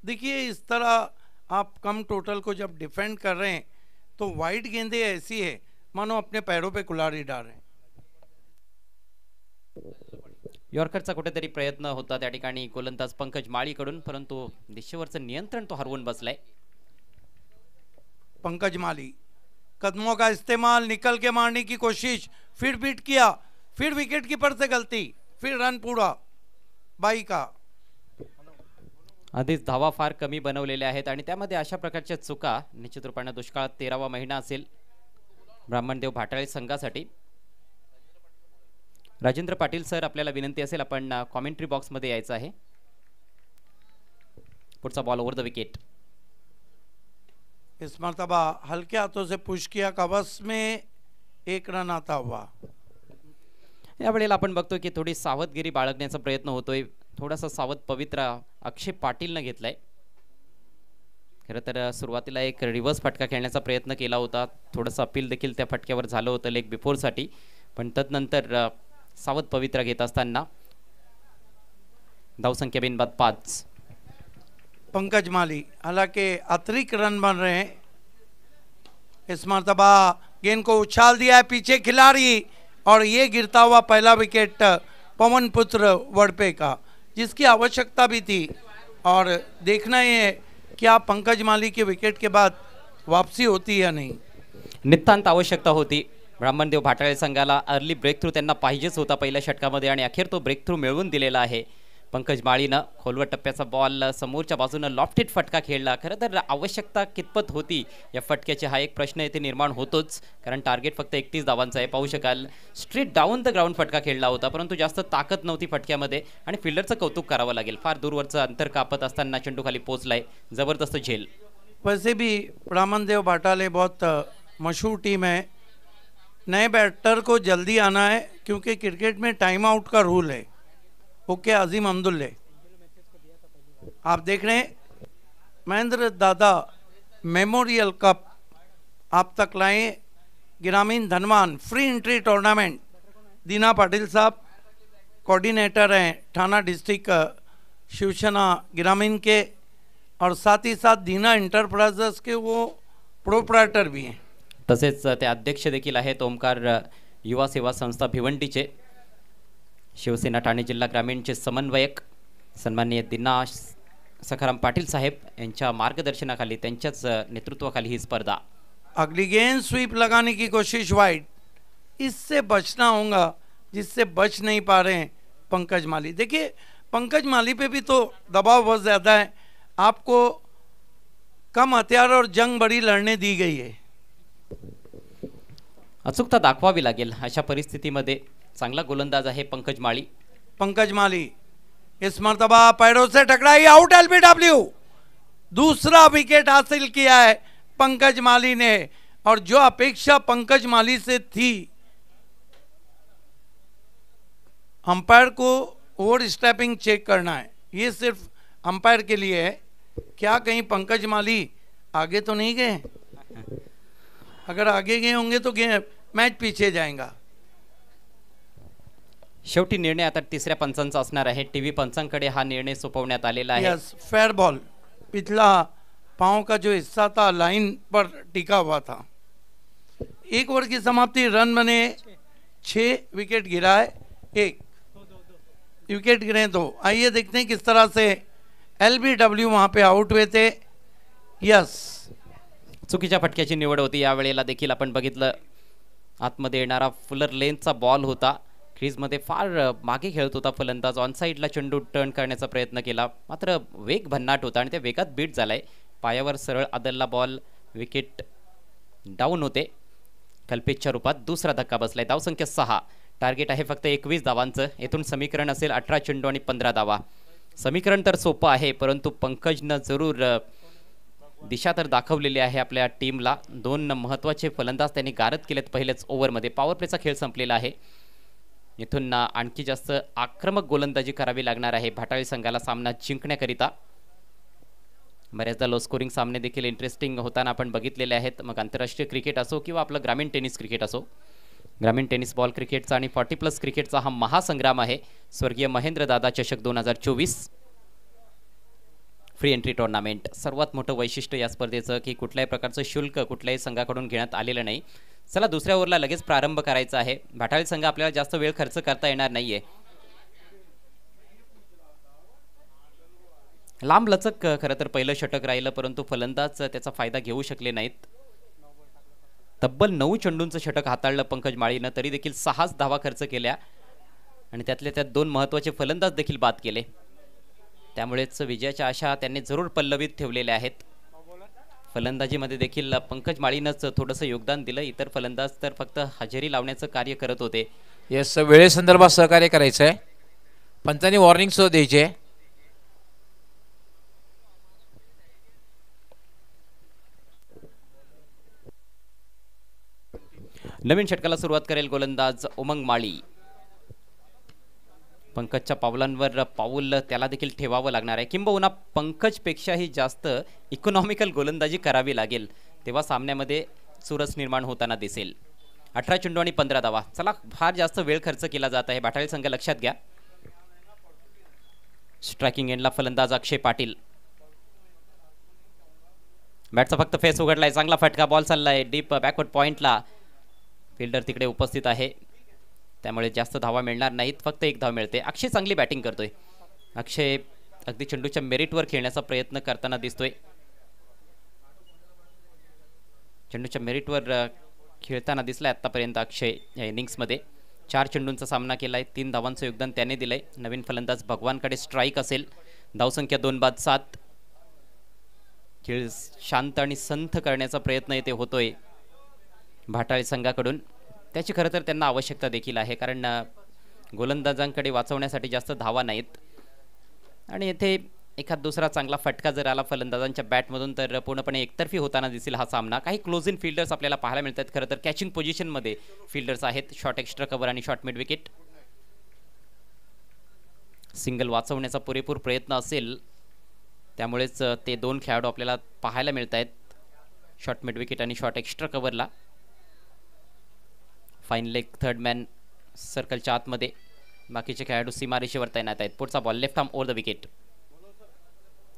देखिए इस तरह आप कम टोटल को जब डिफेंड कर रहे हैं तो वाइड गेंदें ऐसी है मानो अपने पैरों पे कुल्हाड़ी डाल रहे हैं. यॉर्करचा कुठेतरी प्रयत्न होता त्या ठिकाणी गोलंदाज पंकज माळीकडून, परंतु दिशेवरचं नियंत्रण तो हरवून बसलाय. पंकज माली कदमों का इस्तेमाल, निकल के मारने की कोशिश, फिर बीट किया, फिर विकेट कीपर से गलती, फिर रन पूरा बाई का. आधीच धावा फार कमी बनवलेल्या आहेत आणि त्यामध्ये अशा प्रकारच्या चुका निश्चित रूपाने दुष्काळात 13वा महिना असेल ब्राह्मणदेव भाटाळे संघासाठी. राजेंद्र पाटील सर, आपल्याला विनंती असेल आपण कॉमेंट्री बॉक्समध्ये यायचं आहे. पुढचा बॉल ओव्हर द विकेट. इस मर्तबा हल्के हाथों से पुश किया, कवच में 1 रन आता हुआ. यावेळेला आपण बघतोय की थोडी सावधगिरी बाळगण्याचा प्रयत्न होतोय. थोडासा सावध पवित्रा अक्षय पाटीलनं घेतलाय. खरं तर सुरुवातीला एक रिव्हर्स फटका खेळण्याचा प्रयत्न केला होता. थोडंसं अपील देखील त्या फटक्यावर झालं होतं लेग बिफोरसाठी, पण तदनंतर सावध पवित्रा घेत असताना धावसंख्या बिनबाद 5. पंकज माली, हालांकि अतिरिक्त रन बन रहे हैं इस मरतबा गेंद को उछाल दिया है पीछे खिलाड़ी, और ये गिरता हुआ पहला विकेट पवन पुत्र वड़पे का, जिसकी आवश्यकता भी थी। और देखना ये क्या पंकज माली के विकेट के बाद वापसी होती या नहीं। नितांत आवश्यकता होती ब्राह्मणदेव भाटाळे संघाला। अर्ली ब्रेक थ्रू त्यांना पाहिजेच होता पहिल्या षटकामध्ये आणि अखेर तो ब्रेक थ्रू मिळवून दिलेला आहे पंकज माळीनं। खोलवर टप्प्याचा बॉल समोरच्या बाजूनं लॉफ्टेड फटका खेळला। खरं तर आवश्यकता कितपत होती या फटक्याची, हा एक प्रश्न येथे निर्माण होतोच, कारण टार्गेट फक्त 31 धावांचा आहे। पाहू शकाल स्ट्रेट डाऊन द ग्राउंड फटका खेळला होता, परंतु जास्त ताकद नव्हती फटक्यामध्ये आणि फिल्डरचं कौतुक करावं लागेल। फार दूरवरचं अंतर कापत असताना चेंडू खाली पोहोचलाय, जबरदस्त झेल। वैसे भी ब्राह्मणदेव भाटाले बहुत मशहूर टीम है। नए बैटर को जल्दी आना है क्योंकि क्रिकेट में टाइम आउट का रूल है। ओके अजीम अब्दुल्ले, आप देख रहे हैं महेंद्र दादा मेमोरियल कप आप तक लाए ग्रामीण धनवान फ्री एंट्री टूर्नामेंट। दीना पाटिल साहब कोऑर्डिनेटर हैं थाना डिस्ट्रिक्ट शिवसेना ग्रामीण के, और साथ ही साथ दीना एंटरप्राइजेस के वो प्रोप्राइटर भी हैं। तसेच ते अध्यक्ष देखील आहेत ओमकार युवा सेवा संस्था भिवंडीचे, शिवसेना ठाणे जिल्हा ग्रामीणचे समन्वयक सन्माननीय दिना सखाराम पाटील साहेब यांच्या मार्गदर्शनाखाली, त्यांच्याच नेतृत्वाखाली ही स्पर्धा। अगली गेंद स्वीप लगाने की कोशिश वाइड, इससे बचना होगा जिससे बच नहीं पा रहे हैं पंकज माली। देखिए पंकज माली पे भी तो दबाव बहुत ज़्यादा है, आपको कम हथियार और जंग बड़ी लड़ने दी गई है। अचूकता दाखवावी लागेल अशा परिस्थितीमध्ये। चांगला गोलंदाज आहे पंकज माळी। पंकज माली इस मर्तबा पैरों से टकराई, आउट एलबीडब्ल्यू। दूसरा विकेट हासिल किया है पंकज माली ने, और जो अपेक्षा पंकज माली से थी, अंपायर को ओवर स्टेपिंग चेक करना है, ये सिर्फ अंपायर के लिए है। क्या कहीं पंकज माली आगे तो नहीं गए? अगर आगे गए होंगे तो मैच पीछे जाएगा। शेवटी निर्णय आता तिसऱ्या पंचांचा असणार आहे। टीव्ही पंचांकडे हा निर्णय सोपवण्यात आलेला आहे। यस, फेयर बॉल, पिछला पांव का जो हिस्सा था लाइन पर टिका हुआ था। एक ओवर की समाप्ति, रन बने 6, विकेट गिरा है 1, विकेट गिरे 2। आइए देखते हैं किस तरह से एलबीडब्ल्यू वहां पे आउट हुए थे। यस, चुकीच्या फटक्याची निवड होती यावेळेला देखील आपण बघितलं। आतमध्ये येणारा फुलर लेनचा बॉल होता, क्रीजमध्ये फार मागे खेळत होता फलंदाज। ऑन साईडला चेंडू टर्न करण्याचा प्रयत्न केला, मात्र वेग भन्नाट होता आणि त्या वेगात बीट झालाय। पायावर सरळ आदलला बॉल, विकेट डाऊन होते। कल्पेशच्या रूपात दुसरा धक्का बसलाय। धावसंख्या 6, टार्गेट आहे फक्त 21 धावांचं। येथून समीकरण असेल 18 चेंडू आणि 15 धावा। समीकरण तर सोपं आहे, परंतु पंकजनं जरूर दिशा तर दाखवलेली आहे आपल्या टीमला। 2 महत्त्वाचे फलंदाज त्यांनी गारद केलेत पहिल्याच ओव्हरमध्ये। पॉवर प्लेचा खेळ संपलेला आहे। इथून आणखी जास्त आक्रमक गोलंदाजी करावी लागणार आहे भाटाळे संघाला सामना जिंकण्याकरिता। बऱ्याचदा लो स्कोरिंग सामने देखील इंटरेस्टिंग होताना आपण बघितलेले आहेत, मग आंतरराष्ट्रीय क्रिकेट असो किंवा आपलं ग्रामीण टेनिस क्रिकेट असो। ग्रामीण टेनिस बॉल क्रिकेटचा आणि 40+ क्रिकेटचा हा महासंग्राम आहे। स्वर्गीय महेंद्र दादा चषक 2024 फ्री एंट्री टूर्नामेंट। सर्वात मोठं वैशिष्ट्य या स्पर्धेचं की कुठल्याही प्रकारचं शुल्क कुठल्याही संघाकडून घेण्यात आलेलं नाही। चला दुसऱ्या ओव्हरला लगेच प्रारंभ करायचा आहे। भाटाळे संघ आपल्याला जास्त वेळ खर्च करता येणार नाहीये। लांब लचक खरं तर पहिलं षटक राहिलं, परंतु फलंदाज त्याचा फायदा घेऊ शकले नाहीत। तब्बल 9 चेंडूंचं षटक हाताळलं पंकज माळीनं, तरी देखील 6 धावा खर्च केल्या आणि त्यातल्या त्यात 2 महत्त्वाचे फलंदाज देखील बाद केले। त्यामुळेच विजयाच्या आशा त्यांनी जरूर पल्लवीत ठेवलेल्या आहेत। फलंदाजीमध्ये देखील पंकज माळीनंच थोडंसं योगदान दिलं, इतर फलंदाज तर फक्त हजेरी लावण्याचं कार्य करत होते। येस, वेळेसंदर्भात सहकार्य करायचं आहे, पंचांनी वॉर्निंग सुद्धा द्यायची आहे। नवीन षटकाला सुरुवात करेल गोलंदाज उमंग माळी। पंकजच्या पावलांवर पाऊल त्याला देखील ठेवावं लागणार आहे, किंबहुना पंकजपेक्षाही जास्त इकॉनॉमिकल गोलंदाजी करावी लागेल, तेव्हा सामन्यामध्ये चुरस निर्माण होताना दिसेल। 18 चेंडू आणि 15 धावा। चला फार जास्त वेळ खर्च केला जात आहे भाटाळे संघ लक्षात घ्या। स्ट्रायकिंग एंडला फलंदाज अक्षय पाटील, बॅटचा फक्त फेस उघडलाय, चांगला फटका, बॉल चाललाय डीप बॅकवर्ड पॉइंटला. फिल्डर तिकडे उपस्थित आहे त्यामुळे जास्त धावा मिळणार नाहीत, फक्त एक धाव मिळते. अक्षय चांगली बॅटिंग करतोय. अक्षय अगदी चेंडूच्या मेरिटवर खेळण्याचा प्रयत्न करताना दिसतोय. चेंडूच्या मेरिटवर खेळताना दिसलाय आतापर्यंत अक्षय या इनिंग्समध्ये. 4 चेंडूंचा सामना केलाय, 3 धावांचं योगदान त्याने दिलंय. नवीन फलंदाज भगवानकडे स्ट्राईक असेल. धावसंख्या 2-7. खेळ शांत आणि संथ करण्याचा प्रयत्न इथे होतोय भाटाळे संघाकडून. त्याची खरं तर त्यांना आवश्यकता देखील आहे, कारण गोलंदाजांकडे वाचवण्यासाठी जास्त धावा नाहीत. आणि येथे एखाद दुसरा चांगला फटका जर आला फलंदाजांच्या बॅटमधून तर पूर्णपणे एकतर्फी होताना दिसेल हा सामना. काही क्लोज इन फिल्डर्स आपल्याला पाहायला मिळतात. खरं तर कॅचिंग पोझिशनमध्ये फिल्डर्स आहेत. शॉर्ट एक्स्ट्रा कव्हर आणि शॉर्ट मिड विकेट. सिंगल वाचवण्याचा पुरेपूर प्रयत्न असेल, त्यामुळेच ते 2 खेळाडू आपल्याला पाहायला मिळत आहेत, शॉर्ट मिड विकेट आणि शॉर्ट एक्स्ट्रा कव्हरला. फाईन लेग थर्ड मॅन सर्कलच्या आतमध्ये. बाकीचे खेळाडू सीमारेषेवर तैनात आहेत. पुढचा ball left arm over the wicket.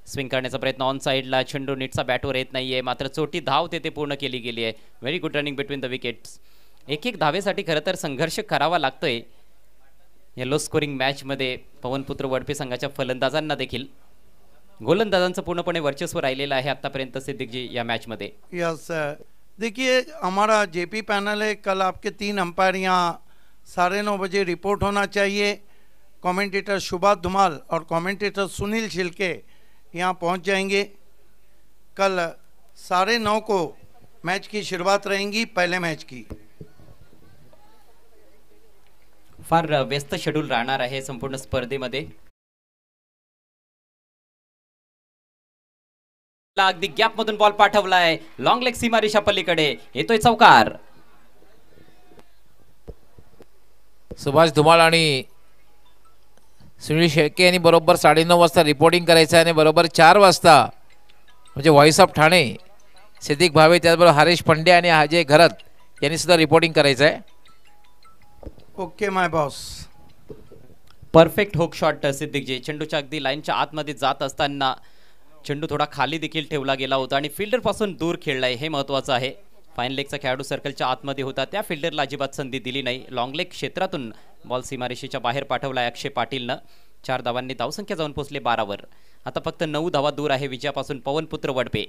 Swing करण्याचा प्रयत्न ऑन साईडला. चेंडू नीटचा बॅटवर येत नाहीये, मात्र चोटी धाव तेथे पूर्ण केली गेली आहे. Very good running between the wickets. एक धावेसाठी खरं तर संघर्ष करावा लागतोय या लो स्कोरिंग मॅचमध्ये. पवनपुत्र वडपे संघाच्या फलंदाजांना देखील. गोलंदाजांचं पूर्णपणे वर्चस्व राहिलेलं आहे आतापर्यंत सिद्दीकजी या मैच में. यस देखिए हमारा जेपी पैनल है, कल आपके 3 अंपायर यहाँ 9:30 बजे रिपोर्ट होना चाहिए. कमेंटेटर शुभा धुमाल और कमेंटेटर सुनील छिलके यहाँ पहुँच जाएंगे. कल 9:30 को मैच की शुरुआत रहेगी पहले मैच की. फार व्यस्त शेड्यूल राहणार आहे संपूर्ण स्पर्धेमध्ये. अगदी गॅप मधून बॉल पाठवलाय, लॉंग लेग सीमारेषा पलीकडे येतोय चौकार. सुभाष धुमाळ आणि सुनील शेळके यांनी बरोबर 9:30 वाजता रिपोर्टिंग करायचं आहे आणि बरोबर 4 वाजता म्हणजे व्हॉइस ऑफ ठाणे सिद्दीक भावे त्याचबरोबर हरेश पंडे आणि अजय घरत यांनी सुद्धा रिपोर्टिंग करायचं आहे. Okay my boss. Perfect hook shot Siddiqui ji. चेंडूच्या अगदी लाईनच्या आतमध्ये जात असताना चेंडू थोडा खाली देखील ठेवला गेला होता आणि फिल्डर पासून दूर खेळलाय, हे महत्त्वाचं आहे. फाईन लेगचा खेळाडू सर्कलच्या आतमध्ये होता, त्या फिल्डरला अजिबात संधी दिली नाही. लॉंग लेग क्षेत्रातून बॉल सीमारेषेच्या बाहेर पाठवलाय अक्षय पाटीलनं. 4 धावांनी धावसंख्या जाऊन पोहोचले 12वर. आता फक्त 9 धावा दूर आहे विजयापासून पवनपुत्र वडपे.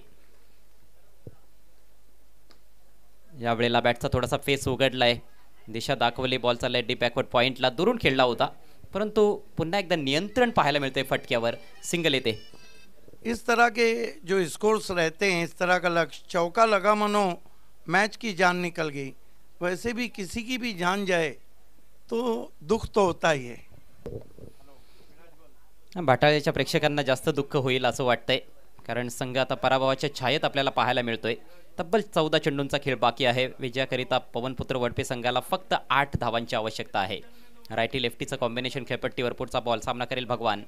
यावेळेला बॅटचा थोडासा फेस उघडलाय, दिशा दाखवली, बॉल चाललाय डीप बॅकवर्ड पॉइंटला. दुरून खेळला होता, परंतु पुन्हा एकदा नियंत्रण पाहायला मिळतंय फटक्यावर. सिंगल येते. इस तरह के जो स्कोर्स रहते हैं, इस तरह का लक्ष्य चौका लगा मनो मैच की जान निकल गई. वैसे भी किसी की भी जान जाए तो दुख तो होता ही है. भाटाळ्याच्या प्रेक्षकांना जास्त दुःख होईल असं वाटतंय, कारण संघ आता पराभवाच्या छायेत आपल्याला पाहायला मिळतोय. तब्बल 14 चेंडूंचा खेळ बाकी आहे. विजयाकरिता पवनपुत्र वडपे संघाला फक्त 8 धावांची आवश्यकता आहे. रायटी लेफ्टीचं कॉम्बिनेशन खेळपट्टीवर. पुढचा बॉल सामना करेल भगवान.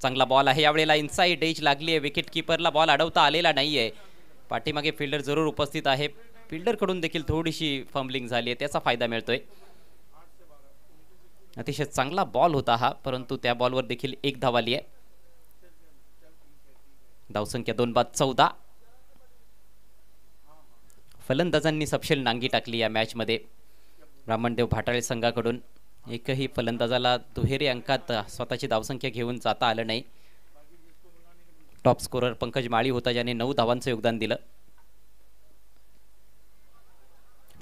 चांगला बॉल आहे यावेळेला. इनसाइड एज लागली आहे, विकेट कीपरला बॉल अडवता आलेला नाहीये. पाठीमागे फिल्डर जरूर उपस्थित आहे. फिल्डर कडून देखील थोडीशी फंबलिंग झाली आहे, त्याचा फायदा मिळतोय. अतिशय चांगला बॉल होता हा, परंतु त्या बॉलवर देखील 1 धाव आली आहे. धावसंख्या 2-14. फलंदाजांनी सपशेल नांगी टाकली या मॅच मध्ये. ब्राह्मणदेव भाटाळे संघाकडून एकही फलंदाजाला दुहेरी अंकात स्वतःची धावसंख्या घेऊन जाता आलं नाही. टॉप स्कोरर पंकज माळी होता, ज्याने 9 धावांचं योगदान दिलं.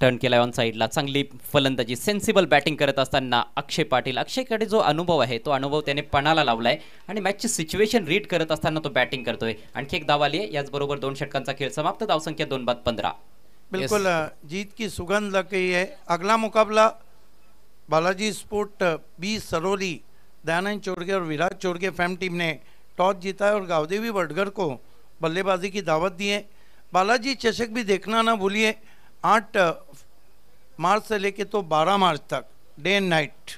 टर्न केलाय ऑन साईडला. चांगली फलंदाजी, सेन्सिबल बॅटिंग करत असताना अक्षय पाटील. अक्षयकडे जो अनुभव आहे तो अनुभव त्याने पणाला लावलाय आणि मॅचची सिच्युएशन रीड करत असताना तो बॅटिंग करतोय. आणखी 1 धाव आली आहे. याचबरोबर 2 षटकांचा खेळ समाप्त. धावसंख्या 2-15. बिल्कुल जीत की सुगंध लग गई है. अगला मुकाबला बालाजी स्पोर्ट बी सरोली, दयानंद चोरगे और विराट चोरगे फैम टीम ने टॉस जीता है और गावदेवी वडगर को बल्लेबाजी की दावत दी है. बालाजी चषक भी देखना ना भूलिए, 8 मार्च से लेके तो 12 मार्च तक डे एंड नाइट.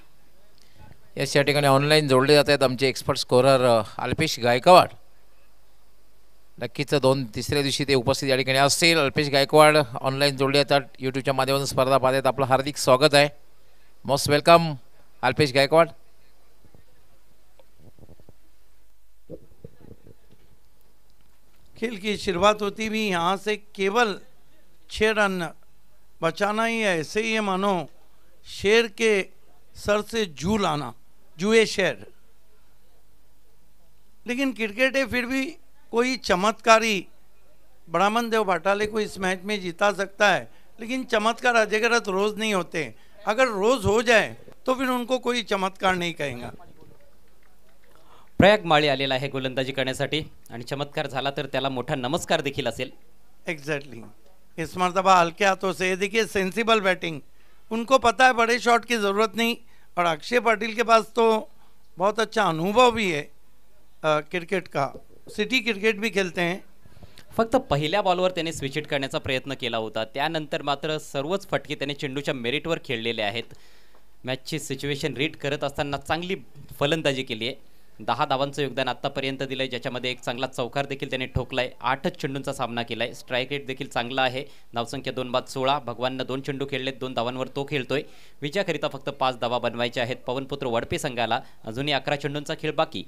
या ठिकाणी ऑनलाईन जोडले जात आहेत आमचे एक्सपर्ट स्कोरर अल्पेश गायकवाड. नक्कीच 3-3 दिवशी ते उपस्थित या ठिकाणी असतील. अल्पेश गायकवाड ऑनलाईन जोडले जातात, यूट्यूबच्या माध्यमातून स्पर्धा पाहतात. आपलं हार्दिक स्वागत आहे. Most welcome Alpesh Gaikwad. खेल की शुरुआत होती भी यहाँ से केवल 6 रन बचाना ही है। ऐसे ही है मानो शेर के सर से जू लाना, जुए शेर। लेकिन क्रिकेट है, फिर भी कोई चमत्कारी ब्राह्मण देव भाटाले को इस मैच में जिता सकता है, लेकिन चमत्कार अजगरत रोज नहीं होते। अगर रोज हो जाए तो फिर उनको कोई चमत्कार नहीं कहेगा। प्रयाग माळी आलेला आहे गोलंदाजी करण्यासाठी आणि चमत्कार झाला तर त्याला मोठा नमस्कार देखील असेल। एग्जैक्टली इस मरतबा हल्के हाथों से, देखिए सेंसिबल बैटिंग, उनको पता है बड़े शॉट की ज़रूरत नहीं। और अक्षय पाटिल के पास तो बहुत अच्छा अनुभव भी है क्रिकेट का, सिटी क्रिकेट भी खेलते हैं। फक्त पहिल्या बॉलवर त्याने स्विच हिट करण्याचा प्रयत्न केला होता, त्यानंतर मात्र सर्वच फटके त्याने चेंडूच्या मेरिटवर खेळलेले आहेत। मॅचची सिच्युएशन रीड करत असताना चांगली फलंदाजी केली आहे। 10 धावांचं योगदान आत्तापर्यंत दिलंय, ज्याच्यामध्ये एक चांगला चौकार देखील त्याने ठोकलाय। 8च चेंडूंचा सामना केलाय। स्ट्राईक रेट देखील चांगला आहे। धावसंख्या 2 बाद 16। भगवाननं 2 चेंडू खेळलेत, 2 धावांवर तो खेळतोय। विजयाकरिता फक्त 5 धावा बनवायच्या आहेत पवनपुत्र वडपे संघाला। अजूनही 11 चेंडूंचा खेळ बाकी।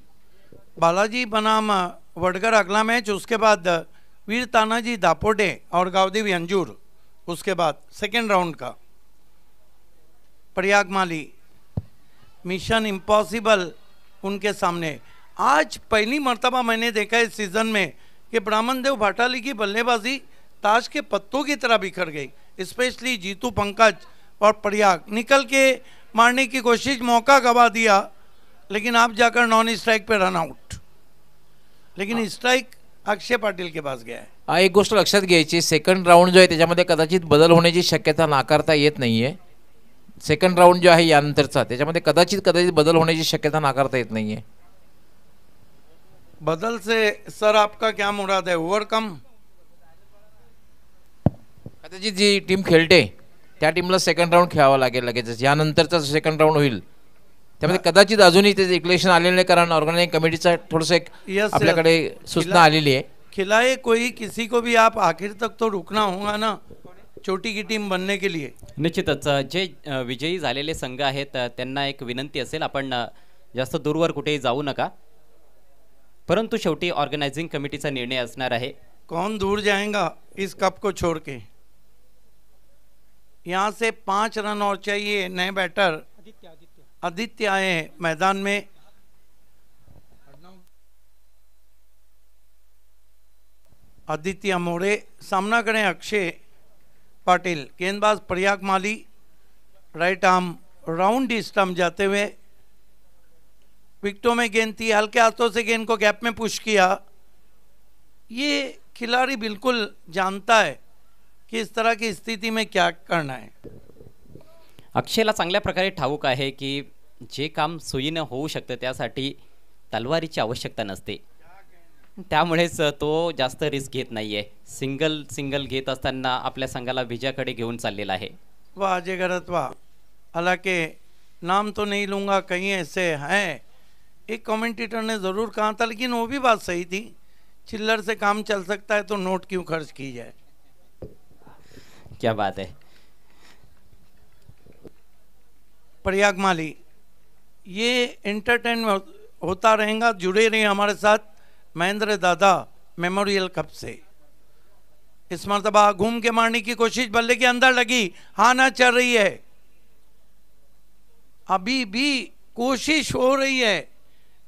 बालाजी बनाम वडगर अगला मैच, उसके बाद वीर तानाजी दापोटे और गावदेवी अंजूर, उसके बाद सेकेंड राउंड का प्रयाग माली। मिशन इम्पॉसिबल उनके सामने। आज पहली मर्तबा मैंने देखा इस सीज़न में कि ब्राह्मण देव भाटाली की बल्लेबाजी ताश के पत्तों की तरह बिखर गई। स्पेशली जीतू पंकज और प्रयाग निकल के मारने की कोशिश, मौका गवा दिया, लेकिन आप जाकर नॉन स्ट्राइक पे रन आउट। लेकिन स्ट्राइक अक्षय पाटिल के पास गया है। एक गोष्ट लक्षात घ्यायची, सेकंड राऊंड जो आहे त्याच्यामध्ये कदाचित बदल होण्याची शक्यता नाकारता येत नाहीये। सेकंड राऊंड जो आहे यानंतरचा त्याच्यामध्ये कदाचित बदल होण्याची शक्यता नाकारता येत नाहीये। बदल से सर आपका क्या मुराद है? ओवरकम? कदाचित जी टीम खेळते त्या टीमला सेकंड राऊंड खेळावा लागेल लगेच। यानंतरचा सेकंड राऊंड होईल त्यामध्ये कदाचित अजूनही ते इक्लेशन आलेलं नाही, कारण ऑर्गनायझिंग कमिटीचा थोडंसं एक आपल्याकडे सूचना आलेली आहे। खिलाए कोई किसी को भी आप आखिर तक तो रुकना होगा ना, छोटी की टीम बनने के लिए। निश्चितच जे विजयी झालेले संघ आहेत त्यांना एक विनंती असेल, आपण जास्त दूरवर कुठेही जाऊ नका, परंतु शेवटी ऑर्गनायझिंग कमिटीचा निर्णय असणार आहे। कौन दूर जाएगा इस कप को छोड़ के? यहाँ से 5 रन और चाहिए। नए बैटर आदित्य आए मैदान में। आदित्य मोरे सामना करें अक्षय पाटिल। गेंदबाज प्रयाग माली, राइट आर्म राउंड स्टंप जाते हुए विकेटों में गेंद थी, हल्के हाथों से गेंद को गैप में पुश किया। ये खिलाड़ी बिल्कुल जानता है कि इस तरह की स्थिति में क्या करना है। अक्षयला चांगल्या प्रकारे ठाऊक आहे की जे काम सोयीने होऊ शकते त्यासाठी तलवारीची आवश्यकता नसते, त्यामुळेच तो जास्त रिस्क घेत नाहीये। सिंगल घेत असताना आपल्या संघाला विजयाकडे घेऊन चाललेला आहे। वाह अजय गरत वाह। हालांकि नाम तो नहीं लूँगा, कहीं ऐसे हैं, एक कमेंटेटर ने ज़रूर कहा था, लेकिन वो भी बात सही थी, चिल्लर से काम चल सकता है तो नोट क्यों खर्च की जाए। क्या बात है। प्रयाग माली, ये एंटरटेन होता रहेगा। जुड़े रहिए हमारे साथ महेंद्र दादा मेमोरियल कप से। इस मरतबा घूम के मारने की कोशिश, बल्ले के अंदर लगी, हाना चल रही है, अभी भी कोशिश हो रही है,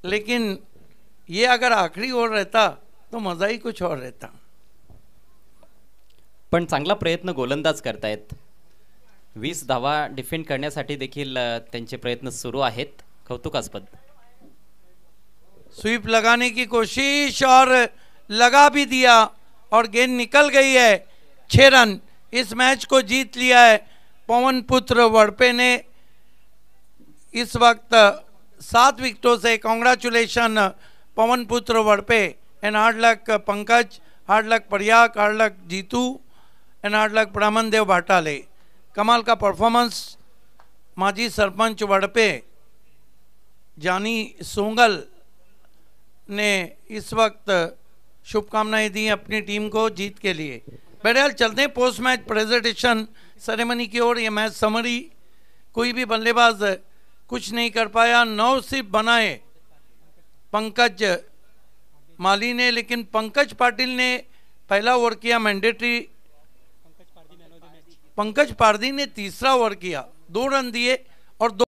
लेकिन ये अगर आखिरी ओवर रहता तो मजा ही कुछ और रहता। पण चांगला प्रयत्न गोलंदाज करतायत। 20 धावा डिफेंड करण्यासाठी देखील त्यांचे प्रयत्न सुरू आहेत, कौतुकास्पद। स्वीप लगाने की कोशिश और लगा भी दिया और गेंद निकल गई है। 6 रन, इस मैच को जीत लिया है पवन पुत्र वड़पे ने। इस वक्त 7 विकेटों से कॉन्ग्रेचुलेशन पवन पुत्र वड़पे एंड हार्ड लक पंकज, हार्ड लक प्रयाग, हार्ड लक जीतू एंड हार्ड लक ब्राह्मण देव भाटाले। कमाल का परफॉर्मेंस। माजी सरपंच वड़पे जानी सोंगल ने इस वक्त शुभकामनाएं दी अपनी टीम को जीत के लिए। बहरहाल चलते हैं पोस्ट मैच प्रेजेंटेशन सेरेमनी की ओर। ये मैच समरी, कोई भी बल्लेबाज कुछ नहीं कर पाया, 9 सिर्फ बनाए पंकज माली ने, लेकिन पंकज पाटिल ने पहला ओवर किया मैंडेटरी। पंकज पारदी ने तीसरा ओवर किया, 2 रन दिए और